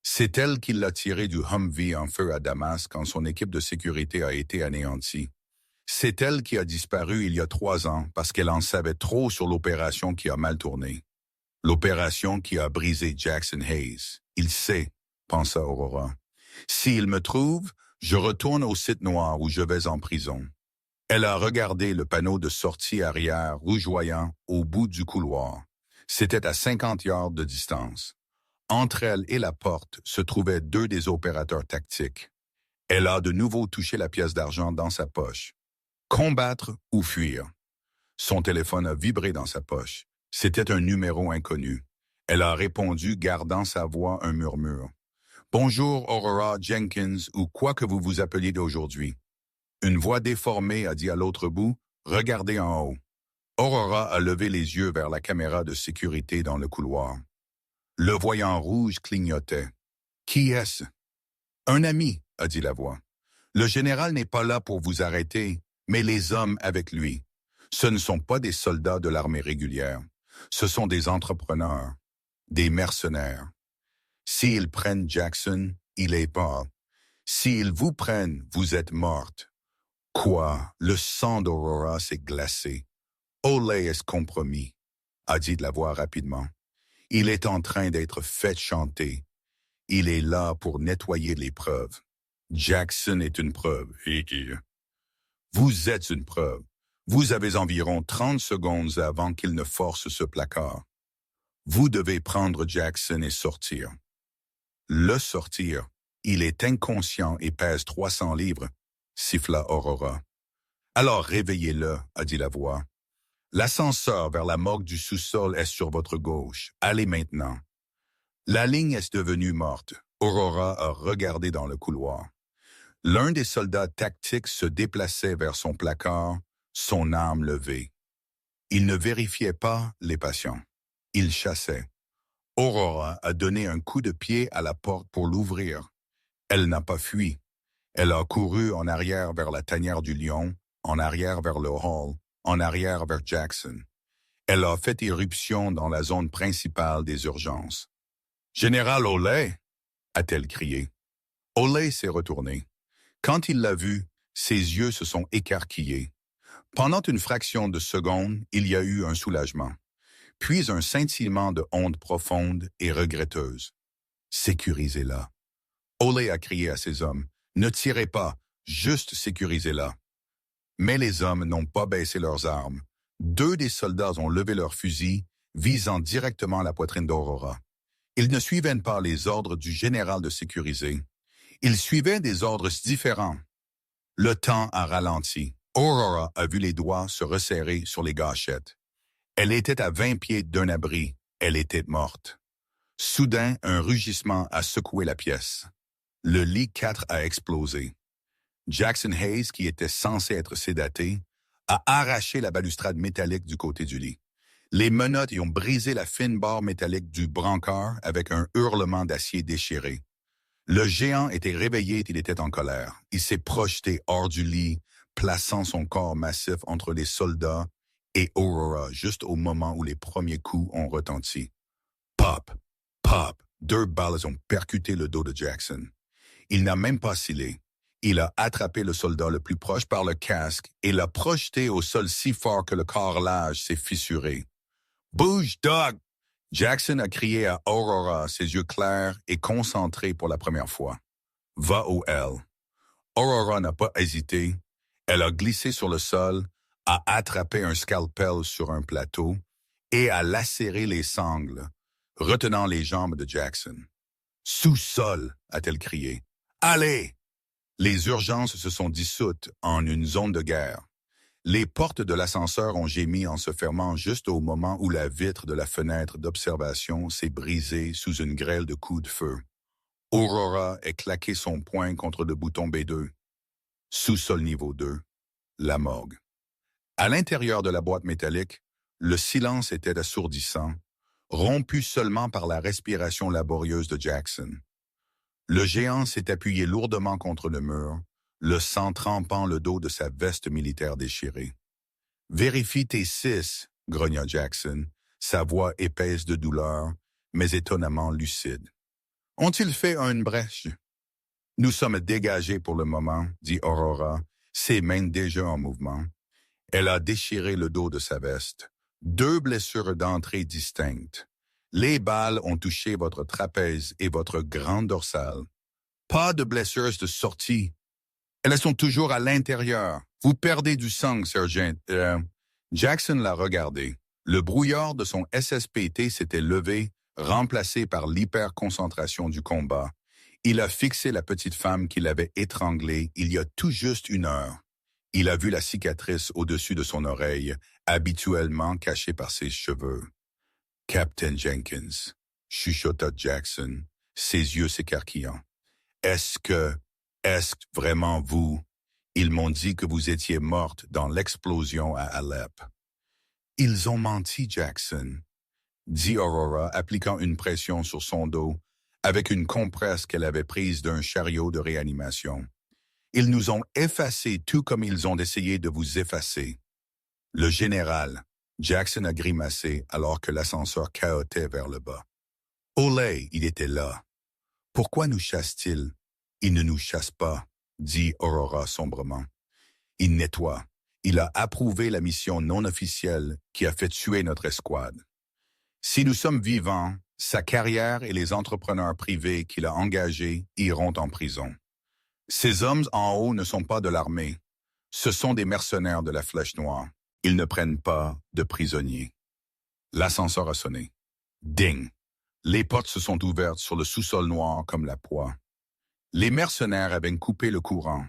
C'est elle qui l'a tiré du Humvee en feu à Damas quand son équipe de sécurité a été anéantie. C'est elle qui a disparu il y a 3 ans parce qu'elle en savait trop sur l'opération qui a mal tourné. L'opération qui a brisé Jackson Hayes. Il sait, pensa Aurora. S'il me trouve, Je retourne au site noir où je vais en prison. Elle a regardé le panneau de sortie arrière rougeoyant au bout du couloir. C'était à 50 yards de distance. Entre elle et la porte se trouvaient deux des opérateurs tactiques. Elle a de nouveau touché la pièce d'argent dans sa poche. Combattre ou fuir. Son téléphone a vibré dans sa poche. C'était un numéro inconnu. Elle a répondu, gardant sa voix un murmure. « Bonjour, Aurora Jenkins, ou quoi que vous vous appeliez d'aujourd'hui. » Une voix déformée a dit à l'autre bout, « Regardez en haut. » Aurora a levé les yeux vers la caméra de sécurité dans le couloir. Le voyant rouge clignotait. « Qui est-ce? » « Un ami, » a dit la voix. « Le général n'est pas là pour vous arrêter, mais les hommes avec lui. Ce ne sont pas des soldats de l'armée régulière. Ce sont des entrepreneurs, des mercenaires. S'ils prennent Jackson, il est mort. S'ils vous prennent, vous êtes morte. » Quoi? Le sang d'Aurora s'est glacé. Olay est compromis, a dit la voix rapidement. Il est en train d'être fait chanter. Il est là pour nettoyer les preuves. Jackson est une preuve. Vous êtes une preuve. Vous avez environ 30 secondes avant qu'il ne force ce placard. Vous devez prendre Jackson et sortir. Le sortir. Il est inconscient et pèse 300 livres, siffla Aurora. Alors réveillez-le, a dit la voix. L'ascenseur vers la morgue du sous-sol est sur votre gauche. Allez maintenant. La ligne est devenue morte. Aurora a regardé dans le couloir. L'un des soldats tactiques se déplaçait vers son placard, son arme levée. Il ne vérifiait pas les patients. Il chassait. Aurora a donné un coup de pied à la porte pour l'ouvrir. Elle n'a pas fui. Elle a couru en arrière vers la tanière du lion, en arrière vers le hall, en arrière vers Jackson. Elle a fait irruption dans la zone principale des urgences. « Général Olay » a-t-elle crié. Olay s'est retourné. Quand il l'a vue, ses yeux se sont écarquillés. Pendant une fraction de seconde, il y a eu un soulagement, puis un scintillement de honte profonde et regretteuse. « Sécurisez-la. » Olay a crié à ses hommes. « Ne tirez pas, juste sécurisez-la. » Mais les hommes n'ont pas baissé leurs armes. Deux des soldats ont levé leurs fusils, visant directement la poitrine d'Aurora. Ils ne suivaient pas les ordres du général de sécuriser. Ils suivaient des ordres différents. Le temps a ralenti. Aurora a vu les doigts se resserrer sur les gâchettes. Elle était à 20 pieds d'un abri. Elle était morte. Soudain, un rugissement a secoué la pièce. Le lit 4 a explosé. Jackson Hayes, qui était censé être sédaté, a arraché la balustrade métallique du côté du lit. Les menottes y ont brisé la fine barre métallique du brancard avec un hurlement d'acier déchiré. Le géant était réveillé et il était en colère. Il s'est projeté hors du lit, plaçant son corps massif entre les soldats et Aurora juste au moment où les premiers coups ont retenti. Pop! Pop! 2 balles ont percuté le dos de Jackson. Il n'a même pas scellé. Il a attrapé le soldat le plus proche par le casque et l'a projeté au sol si fort que le carrelage s'est fissuré. « Bouge, Doug! » Jackson a crié à Aurora, ses yeux clairs et concentrés pour la première fois. « Va au L. » Aurora n'a pas hésité. Elle a glissé sur le sol, a attrapé un scalpel sur un plateau et a lacéré les sangles, retenant les jambes de Jackson. « Sous-sol » a-t-elle crié. « Allez !» Les urgences se sont dissoutes en une zone de guerre. Les portes de l'ascenseur ont gémi en se fermant juste au moment où la vitre de la fenêtre d'observation s'est brisée sous une grêle de coups de feu. Aurora a claqué son poing contre le bouton B2. Sous-sol niveau 2, la morgue. À l'intérieur de la boîte métallique, le silence était assourdissant, rompu seulement par la respiration laborieuse de Jackson. Le géant s'est appuyé lourdement contre le mur, le sang trempant le dos de sa veste militaire déchirée. « Vérifie tes 6, grogna Jackson, sa voix épaisse de douleur, mais étonnamment lucide. « Ont-ils fait une brèche? »« Nous sommes dégagés pour le moment, » dit Aurora, ses mains déjà en mouvement. Elle a déchiré le dos de sa veste. 2 blessures d'entrée distinctes. Les balles ont touché votre trapèze et votre grande dorsale. Pas de blessures de sortie, Elles sont toujours à l'intérieur. Vous perdez du sang, Sergent. Jackson l'a regardé. Le brouillard de son SSPT s'était levé, remplacé par l'hyperconcentration du combat. Il a fixé la petite femme qu'il avait étranglée il y a tout juste 1 heure. Il a vu la cicatrice au-dessus de son oreille, habituellement cachée par ses cheveux. « Captain Jenkins », chuchota Jackson, ses yeux s'écarquillant. « Est-ce vraiment vous? Ils m'ont dit que vous étiez morte dans l'explosion à Alep. » « Ils ont menti, Jackson, » dit Aurora, appliquant une pression sur son dos, avec une compresse qu'elle avait prise d'un chariot de réanimation. « Ils nous ont effacés tout comme ils ont essayé de vous effacer. » Le général, Jackson a grimacé alors que l'ascenseur cahotait vers le bas. « Olé, il était là. Pourquoi nous chasse-t-il? Il ne nous chasse pas, » dit Aurora sombrement. « Il nettoie. Il a approuvé la mission non officielle qui a fait tuer notre escouade. Si nous sommes vivants, sa carrière et les entrepreneurs privés qu'il a engagés iront en prison. Ces hommes en haut ne sont pas de l'armée. Ce sont des mercenaires de la Flèche Noire. Ils ne prennent pas de prisonniers. » L'ascenseur a sonné. Ding! Les portes se sont ouvertes sur le sous-sol noir comme la poix. Les mercenaires avaient coupé le courant.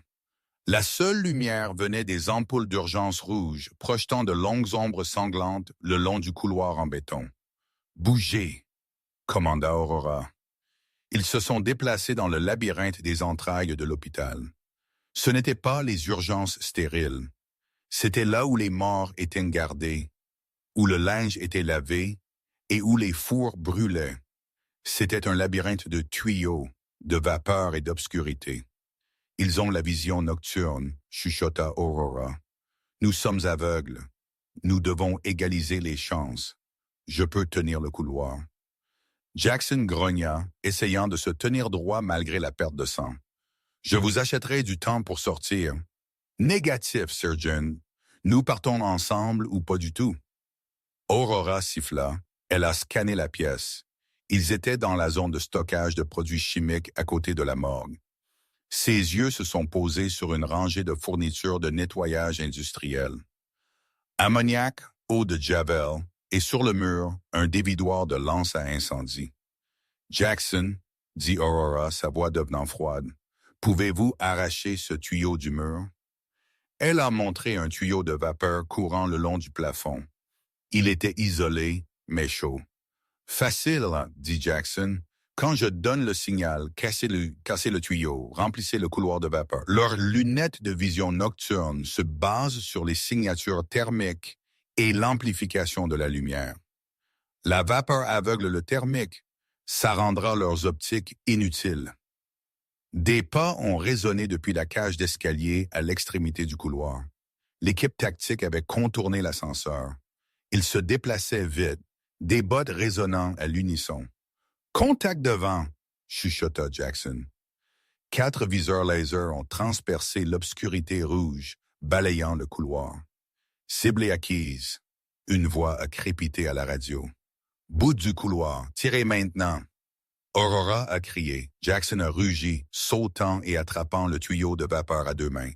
La seule lumière venait des ampoules d'urgence rouges, projetant de longues ombres sanglantes le long du couloir en béton. « Bougez !» commanda Aurora. Ils se sont déplacés dans le labyrinthe des entrailles de l'hôpital. Ce n'étaient pas les urgences stériles. C'était là où les morts étaient gardés, où le linge était lavé et où les fours brûlaient. C'était un labyrinthe de tuyaux, de vapeur et d'obscurité. « Ils ont la vision nocturne, » chuchota Aurora. « Nous sommes aveugles. Nous devons égaliser les chances. Je peux tenir le couloir. » Jackson grogna, essayant de se tenir droit malgré la perte de sang. « Je vous achèterai du temps pour sortir. »« Négatif, Surgeon. Nous partons ensemble ou pas du tout. » Aurora siffla. Elle a scanné la pièce. Ils étaient dans la zone de stockage de produits chimiques à côté de la morgue. Ses yeux se sont posés sur une rangée de fournitures de nettoyage industriel. Ammoniac, eau de Javel, et sur le mur, un dévidoir de lance à incendie. « Jackson, » dit Aurora, sa voix devenant froide, « pouvez-vous arracher ce tuyau du mur? » Elle a montré un tuyau de vapeur courant le long du plafond. Il était isolé, mais chaud. « Facile, » dit Jackson. « Quand je donne le signal, cassez le tuyau, remplissez le couloir de vapeur. » Leurs lunettes de vision nocturne se basent sur les signatures thermiques et l'amplification de la lumière. La vapeur aveugle le thermique. Ça rendra leurs optiques inutiles. Des pas ont résonné depuis la cage d'escalier à l'extrémité du couloir. L'équipe tactique avait contourné l'ascenseur. Ils se déplaçaient vite, des bottes résonnant à l'unisson. « Contact devant !» chuchota Jackson. 4 viseurs laser ont transpercé l'obscurité rouge, balayant le couloir. « Cible acquise !» Une voix a crépité à la radio. « Bout du couloir, tirez maintenant !» Aurora a crié. Jackson a rugi, sautant et attrapant le tuyau de vapeur à 2 mains.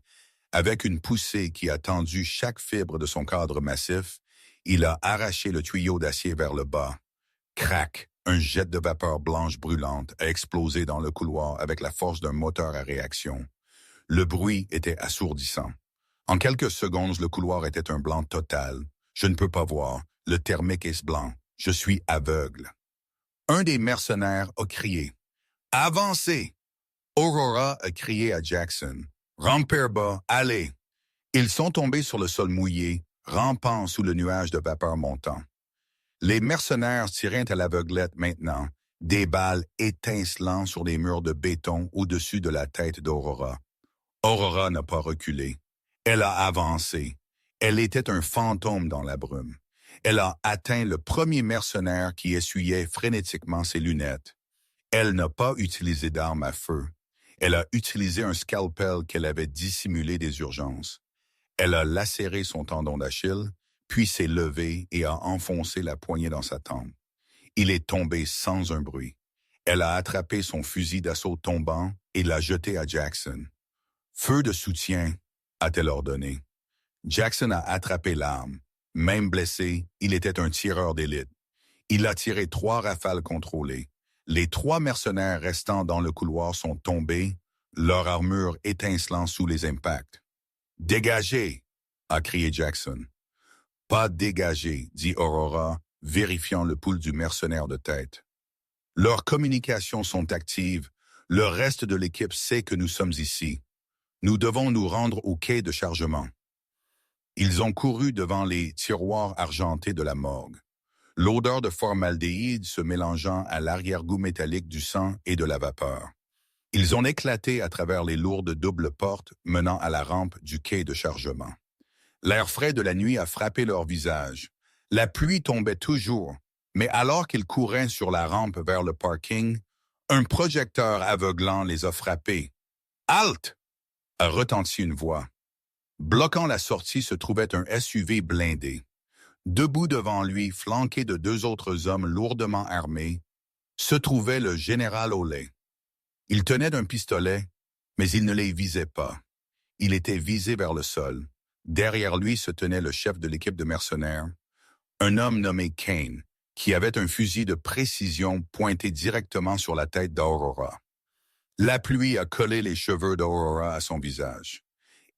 Avec une poussée qui a tendu chaque fibre de son cadre massif, il a arraché le tuyau d'acier vers le bas. Crac! Un jet de vapeur blanche brûlante a explosé dans le couloir avec la force d'un moteur à réaction. Le bruit était assourdissant. En quelques secondes, le couloir était un blanc total. Je ne peux pas voir. Le thermique est blanc. Je suis aveugle. Un des mercenaires a crié. « Avancez !» Aurora a crié à Jackson. « Ramper bas, allez !» Ils sont tombés sur le sol mouillé, rampant sous le nuage de vapeur montant. Les mercenaires tiraient à l'aveuglette maintenant, des balles étincelant sur les murs de béton au-dessus de la tête d'Aurora. Aurora n'a pas reculé. Elle a avancé. Elle était un fantôme dans la brume. Elle a atteint le premier mercenaire qui essuyait frénétiquement ses lunettes. Elle n'a pas utilisé d'arme à feu. Elle a utilisé un scalpel qu'elle avait dissimulé des urgences. Elle a lacéré son tendon d'Achille, puis s'est levée et a enfoncé la poignée dans sa tempe. Il est tombé sans un bruit. Elle a attrapé son fusil d'assaut tombant et l'a jeté à Jackson. « Feu de soutien, a-t-elle ordonné. Jackson a attrapé l'arme. Même blessé, il était un tireur d'élite. Il a tiré 3 rafales contrôlées. Les 3 mercenaires restants dans le couloir sont tombés, leur armure étincelant sous les impacts. « Dégagez !» a crié Jackson. « Pas dégagé », dit Aurora, vérifiant le pouls du mercenaire de tête. Leurs communications sont actives. Le reste de l'équipe sait que nous sommes ici. Nous devons nous rendre au quai de chargement. Ils ont couru devant les tiroirs argentés de la morgue. L'odeur de formaldéhyde se mélangeant à l'arrière-goût métallique du sang et de la vapeur. Ils ont éclaté à travers les lourdes doubles portes menant à la rampe du quai de chargement. L'air frais de la nuit a frappé leur visage. La pluie tombait toujours, mais alors qu'ils couraient sur la rampe vers le parking, un projecteur aveuglant les a frappés. « Halte !» a retenti une voix. Bloquant la sortie se trouvait un SUV blindé. Debout devant lui, flanqué de 2 autres hommes lourdement armés, se trouvait le général Olay. Il tenait d'un pistolet, mais il ne les visait pas. Il était visé vers le sol. Derrière lui se tenait le chef de l'équipe de mercenaires, un homme nommé Kane, qui avait un fusil de précision pointé directement sur la tête d'Aurora. La pluie a collé les cheveux d'Aurora à son visage.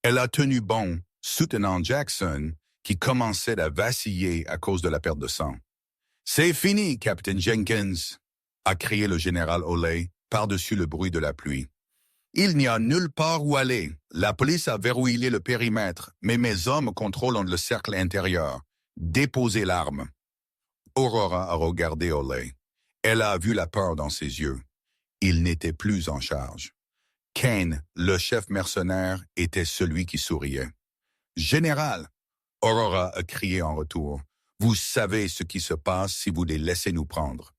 Elle a tenu bon, soutenant Jackson, qui commençait à vaciller à cause de la perte de sang. « C'est fini, Captain Jenkins !» a crié le général Olay par-dessus le bruit de la pluie. « Il n'y a nulle part où aller. La police a verrouillé le périmètre, mais mes hommes contrôlent le cercle intérieur. Déposez l'arme. » Aurora a regardé Olay. Elle a vu la peur dans ses yeux. Il n'était plus en charge. Kane, le chef mercenaire, était celui qui souriait. « Général !» Aurora a crié en retour. « Vous savez ce qui se passe si vous les laissez nous prendre.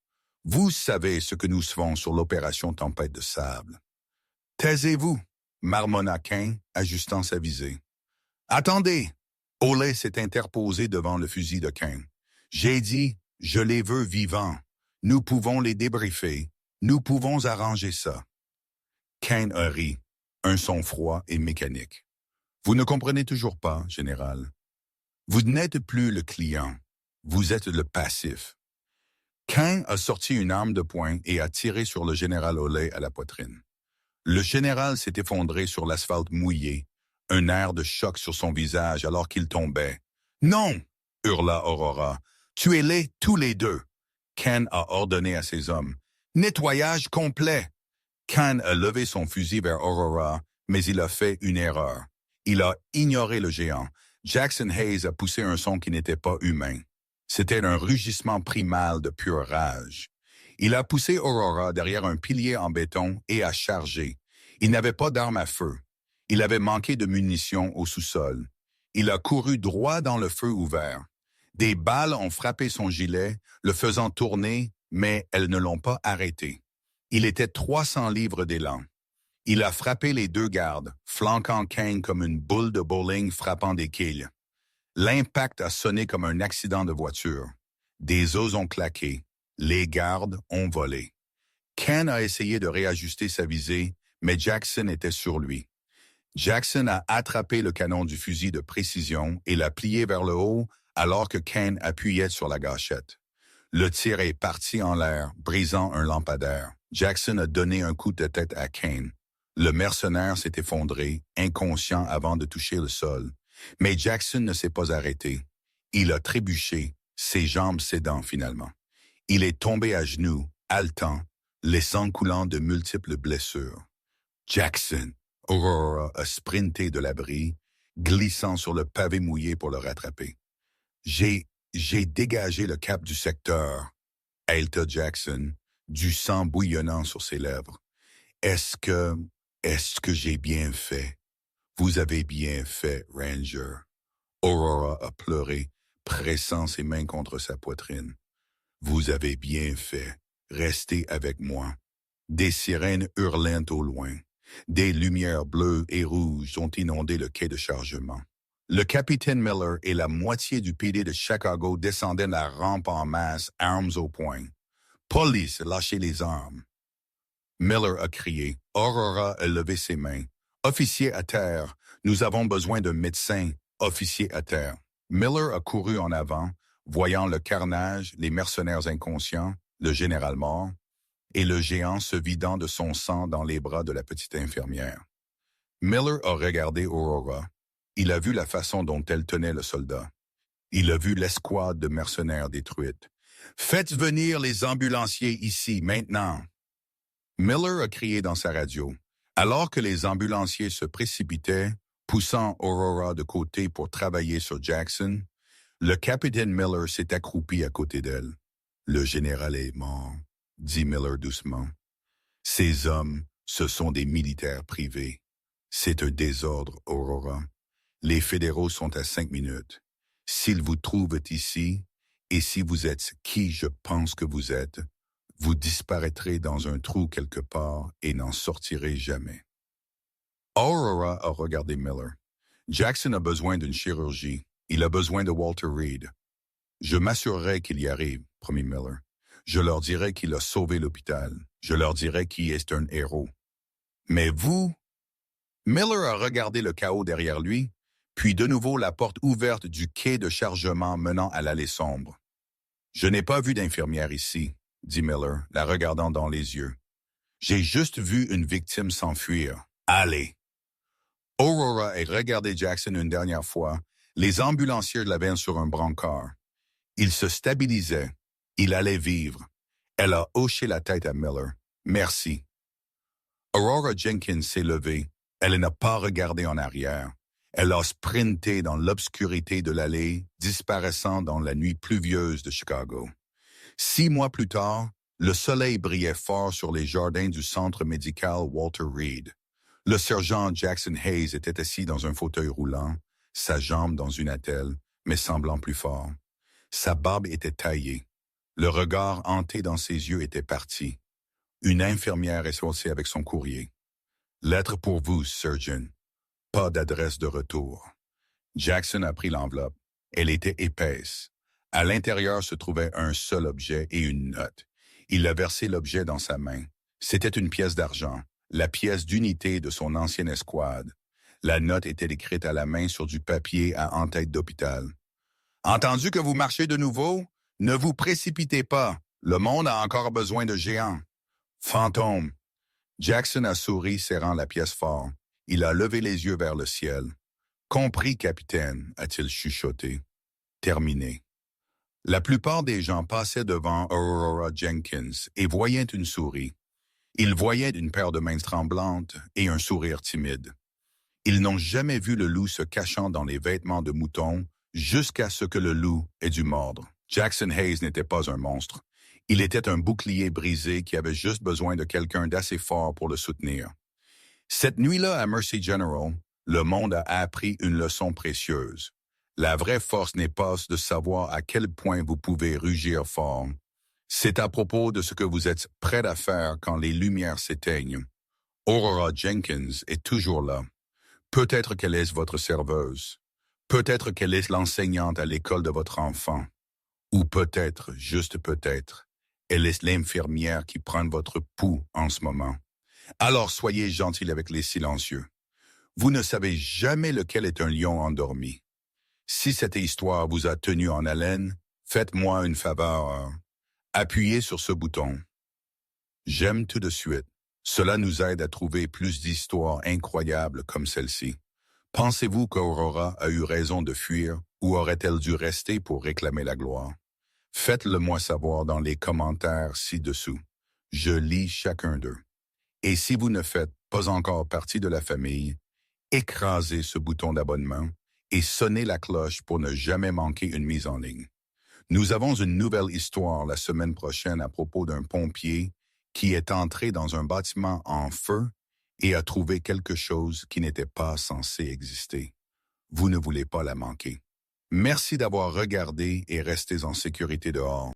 Vous savez ce que nous ferons sur l'opération Tempête de sable. »« Taisez-vous !» marmonna Kane, ajustant sa visée. « Attendez !» Olay s'est interposé devant le fusil de Kane. « J'ai dit, je les veux vivants. Nous pouvons les débriefer. Nous pouvons arranger ça. » Kane a ri, un son froid et mécanique. « Vous ne comprenez toujours pas, général. Vous n'êtes plus le client. Vous êtes le passif. » Kane a sorti une arme de poing et a tiré sur le général Olay à la poitrine. Le général s'est effondré sur l'asphalte mouillé, un air de choc sur son visage alors qu'il tombait. « Non !» hurla Aurora. « Tuez-les tous les 2. » Kane a ordonné à ses hommes. « Nettoyage complet !» Kane a levé son fusil vers Aurora, mais il a fait une erreur. Il a ignoré le géant. Jackson Hayes a poussé un son qui n'était pas humain. C'était un rugissement primal de pure rage. Il a poussé Aurora derrière un pilier en béton et a chargé. Il n'avait pas d'arme à feu. Il avait manqué de munitions au sous-sol. Il a couru droit dans le feu ouvert. Des balles ont frappé son gilet, le faisant tourner, mais elles ne l'ont pas arrêté. Il était 300 livres d'élan. Il a frappé les 2 gardes, flanquant Kane comme une boule de bowling frappant des quilles. L'impact a sonné comme un accident de voiture. Des os ont claqué. Les gardes ont volé. Kane a essayé de réajuster sa visée, mais Jackson était sur lui. Jackson a attrapé le canon du fusil de précision et l'a plié vers le haut alors que Kane appuyait sur la gâchette. Le tir est parti en l'air, brisant un lampadaire. Jackson a donné un coup de tête à Kane. Le mercenaire s'est effondré, inconscient avant de toucher le sol. Mais Jackson ne s'est pas arrêté. Il a trébuché, ses jambes cédant finalement. Il est tombé à genoux, haletant, laissant coulant de multiples blessures. Jackson, Aurora a sprinté de l'abri, glissant sur le pavé mouillé pour le rattraper. J'ai dégagé le cap du secteur, haïta Jackson, du sang bouillonnant sur ses lèvres. Est-ce que j'ai bien fait? Vous avez bien fait, Ranger. Aurora a pleuré, pressant ses mains contre sa poitrine. Vous avez bien fait. Restez avec moi. Des sirènes hurlant au loin. Des lumières bleues et rouges ont inondé le quai de chargement. Le capitaine Miller et la moitié du PD de Chicago descendaient la rampe en masse, armes au poing. « Police, lâchez les armes !» Miller a crié. Aurora a levé ses mains. Officier à terre, nous avons besoin d'un médecin. Officier à terre. Miller a couru en avant, voyant le carnage, les mercenaires inconscients, le général mort, et le géant se vidant de son sang dans les bras de la petite infirmière. Miller a regardé Aurora. Il a vu la façon dont elle tenait le soldat. Il a vu l'escouade de mercenaires détruite. « Faites venir les ambulanciers ici, maintenant! » Miller a crié dans sa radio. Alors que les ambulanciers se précipitaient, poussant Aurora de côté pour travailler sur Jackson, le capitaine Miller s'est accroupi à côté d'elle. « Le général est mort, » dit Miller doucement. « Ces hommes, ce sont des militaires privés. C'est un désordre, Aurora. Les fédéraux sont à 5 minutes. S'ils vous trouvent ici, et si vous êtes qui je pense que vous êtes, vous disparaîtrez dans un trou quelque part et n'en sortirez jamais. » Aurora a regardé Miller. Jackson a besoin d'une chirurgie. Il a besoin de Walter Reed. Je m'assurerai qu'il y arrive, promit Miller. Je leur dirai qu'il a sauvé l'hôpital. Je leur dirai qu'il est un héros. Mais vous? Miller a regardé le chaos derrière lui, puis de nouveau la porte ouverte du quai de chargement menant à l'allée sombre. « Je n'ai pas vu d'infirmière ici, » dit Miller, la regardant dans les yeux. « J'ai juste vu une victime s'enfuir. Allez! » Aurora a regardé Jackson une dernière fois. Les ambulanciers l'avaient sur un brancard. Il se stabilisait. Il allait vivre. Elle a hoché la tête à Miller. « Merci. » Aurora Jenkins s'est levée. Elle n'a pas regardé en arrière. Elle a sprinté dans l'obscurité de l'allée, disparaissant dans la nuit pluvieuse de Chicago. 6 mois plus tard, le soleil brillait fort sur les jardins du centre médical Walter Reed. Le sergent Jackson Hayes était assis dans un fauteuil roulant, sa jambe dans une attelle, mais semblant plus fort. Sa barbe était taillée. Le regard hanté dans ses yeux était parti. Une infirmière est sortie avec son courrier. « Lettre pour vous, Surgeon. Pas d'adresse de retour. » Jackson a pris l'enveloppe. Elle était épaisse. À l'intérieur se trouvait un seul objet et une note. Il a versé l'objet dans sa main. C'était une pièce d'argent, la pièce d'unité de son ancienne escouade. La note était écrite à la main sur du papier à en-tête d'hôpital. « Entendu que vous marchez de nouveau? Ne vous précipitez pas. Le monde a encore besoin de géants. Fantôme. » Jackson a souri, serrant la pièce fort. Il a levé les yeux vers le ciel. « Compris, capitaine, » a-t-il chuchoté. « Terminé. » La plupart des gens passaient devant Aurora Jenkins et voyaient une souris. Ils voyaient une paire de mains tremblantes et un sourire timide. Ils n'ont jamais vu le loup se cachant dans les vêtements de mouton jusqu'à ce que le loup ait dû mordre. Jackson Hayes n'était pas un monstre. Il était un bouclier brisé qui avait juste besoin de quelqu'un d'assez fort pour le soutenir. Cette nuit-là à Mercy General, le monde a appris une leçon précieuse. La vraie force n'est pas de savoir à quel point vous pouvez rugir fort. C'est à propos de ce que vous êtes prêt à faire quand les lumières s'éteignent. Aurora Jenkins est toujours là. Peut-être qu'elle est votre serveuse. Peut-être qu'elle est l'enseignante à l'école de votre enfant. Ou peut-être, juste peut-être, elle est l'infirmière qui prend votre pouls en ce moment. Alors soyez gentil avec les silencieux. Vous ne savez jamais lequel est un lion endormi. Si cette histoire vous a tenu en haleine, faites-moi une faveur. Appuyez sur ce bouton. J'aime tout de suite. Cela nous aide à trouver plus d'histoires incroyables comme celle-ci. Pensez-vous qu'Aurora a eu raison de fuir ou aurait-elle dû rester pour réclamer la gloire? Faites-le moi savoir dans les commentaires ci-dessous. Je lis chacun d'eux. Et si vous ne faites pas encore partie de la famille, écrasez ce bouton d'abonnement et sonnez la cloche pour ne jamais manquer une mise en ligne. Nous avons une nouvelle histoire la semaine prochaine à propos d'un pompier qui est entré dans un bâtiment en feu et a trouvé quelque chose qui n'était pas censé exister. Vous ne voulez pas la manquer. Merci d'avoir regardé et restez en sécurité dehors.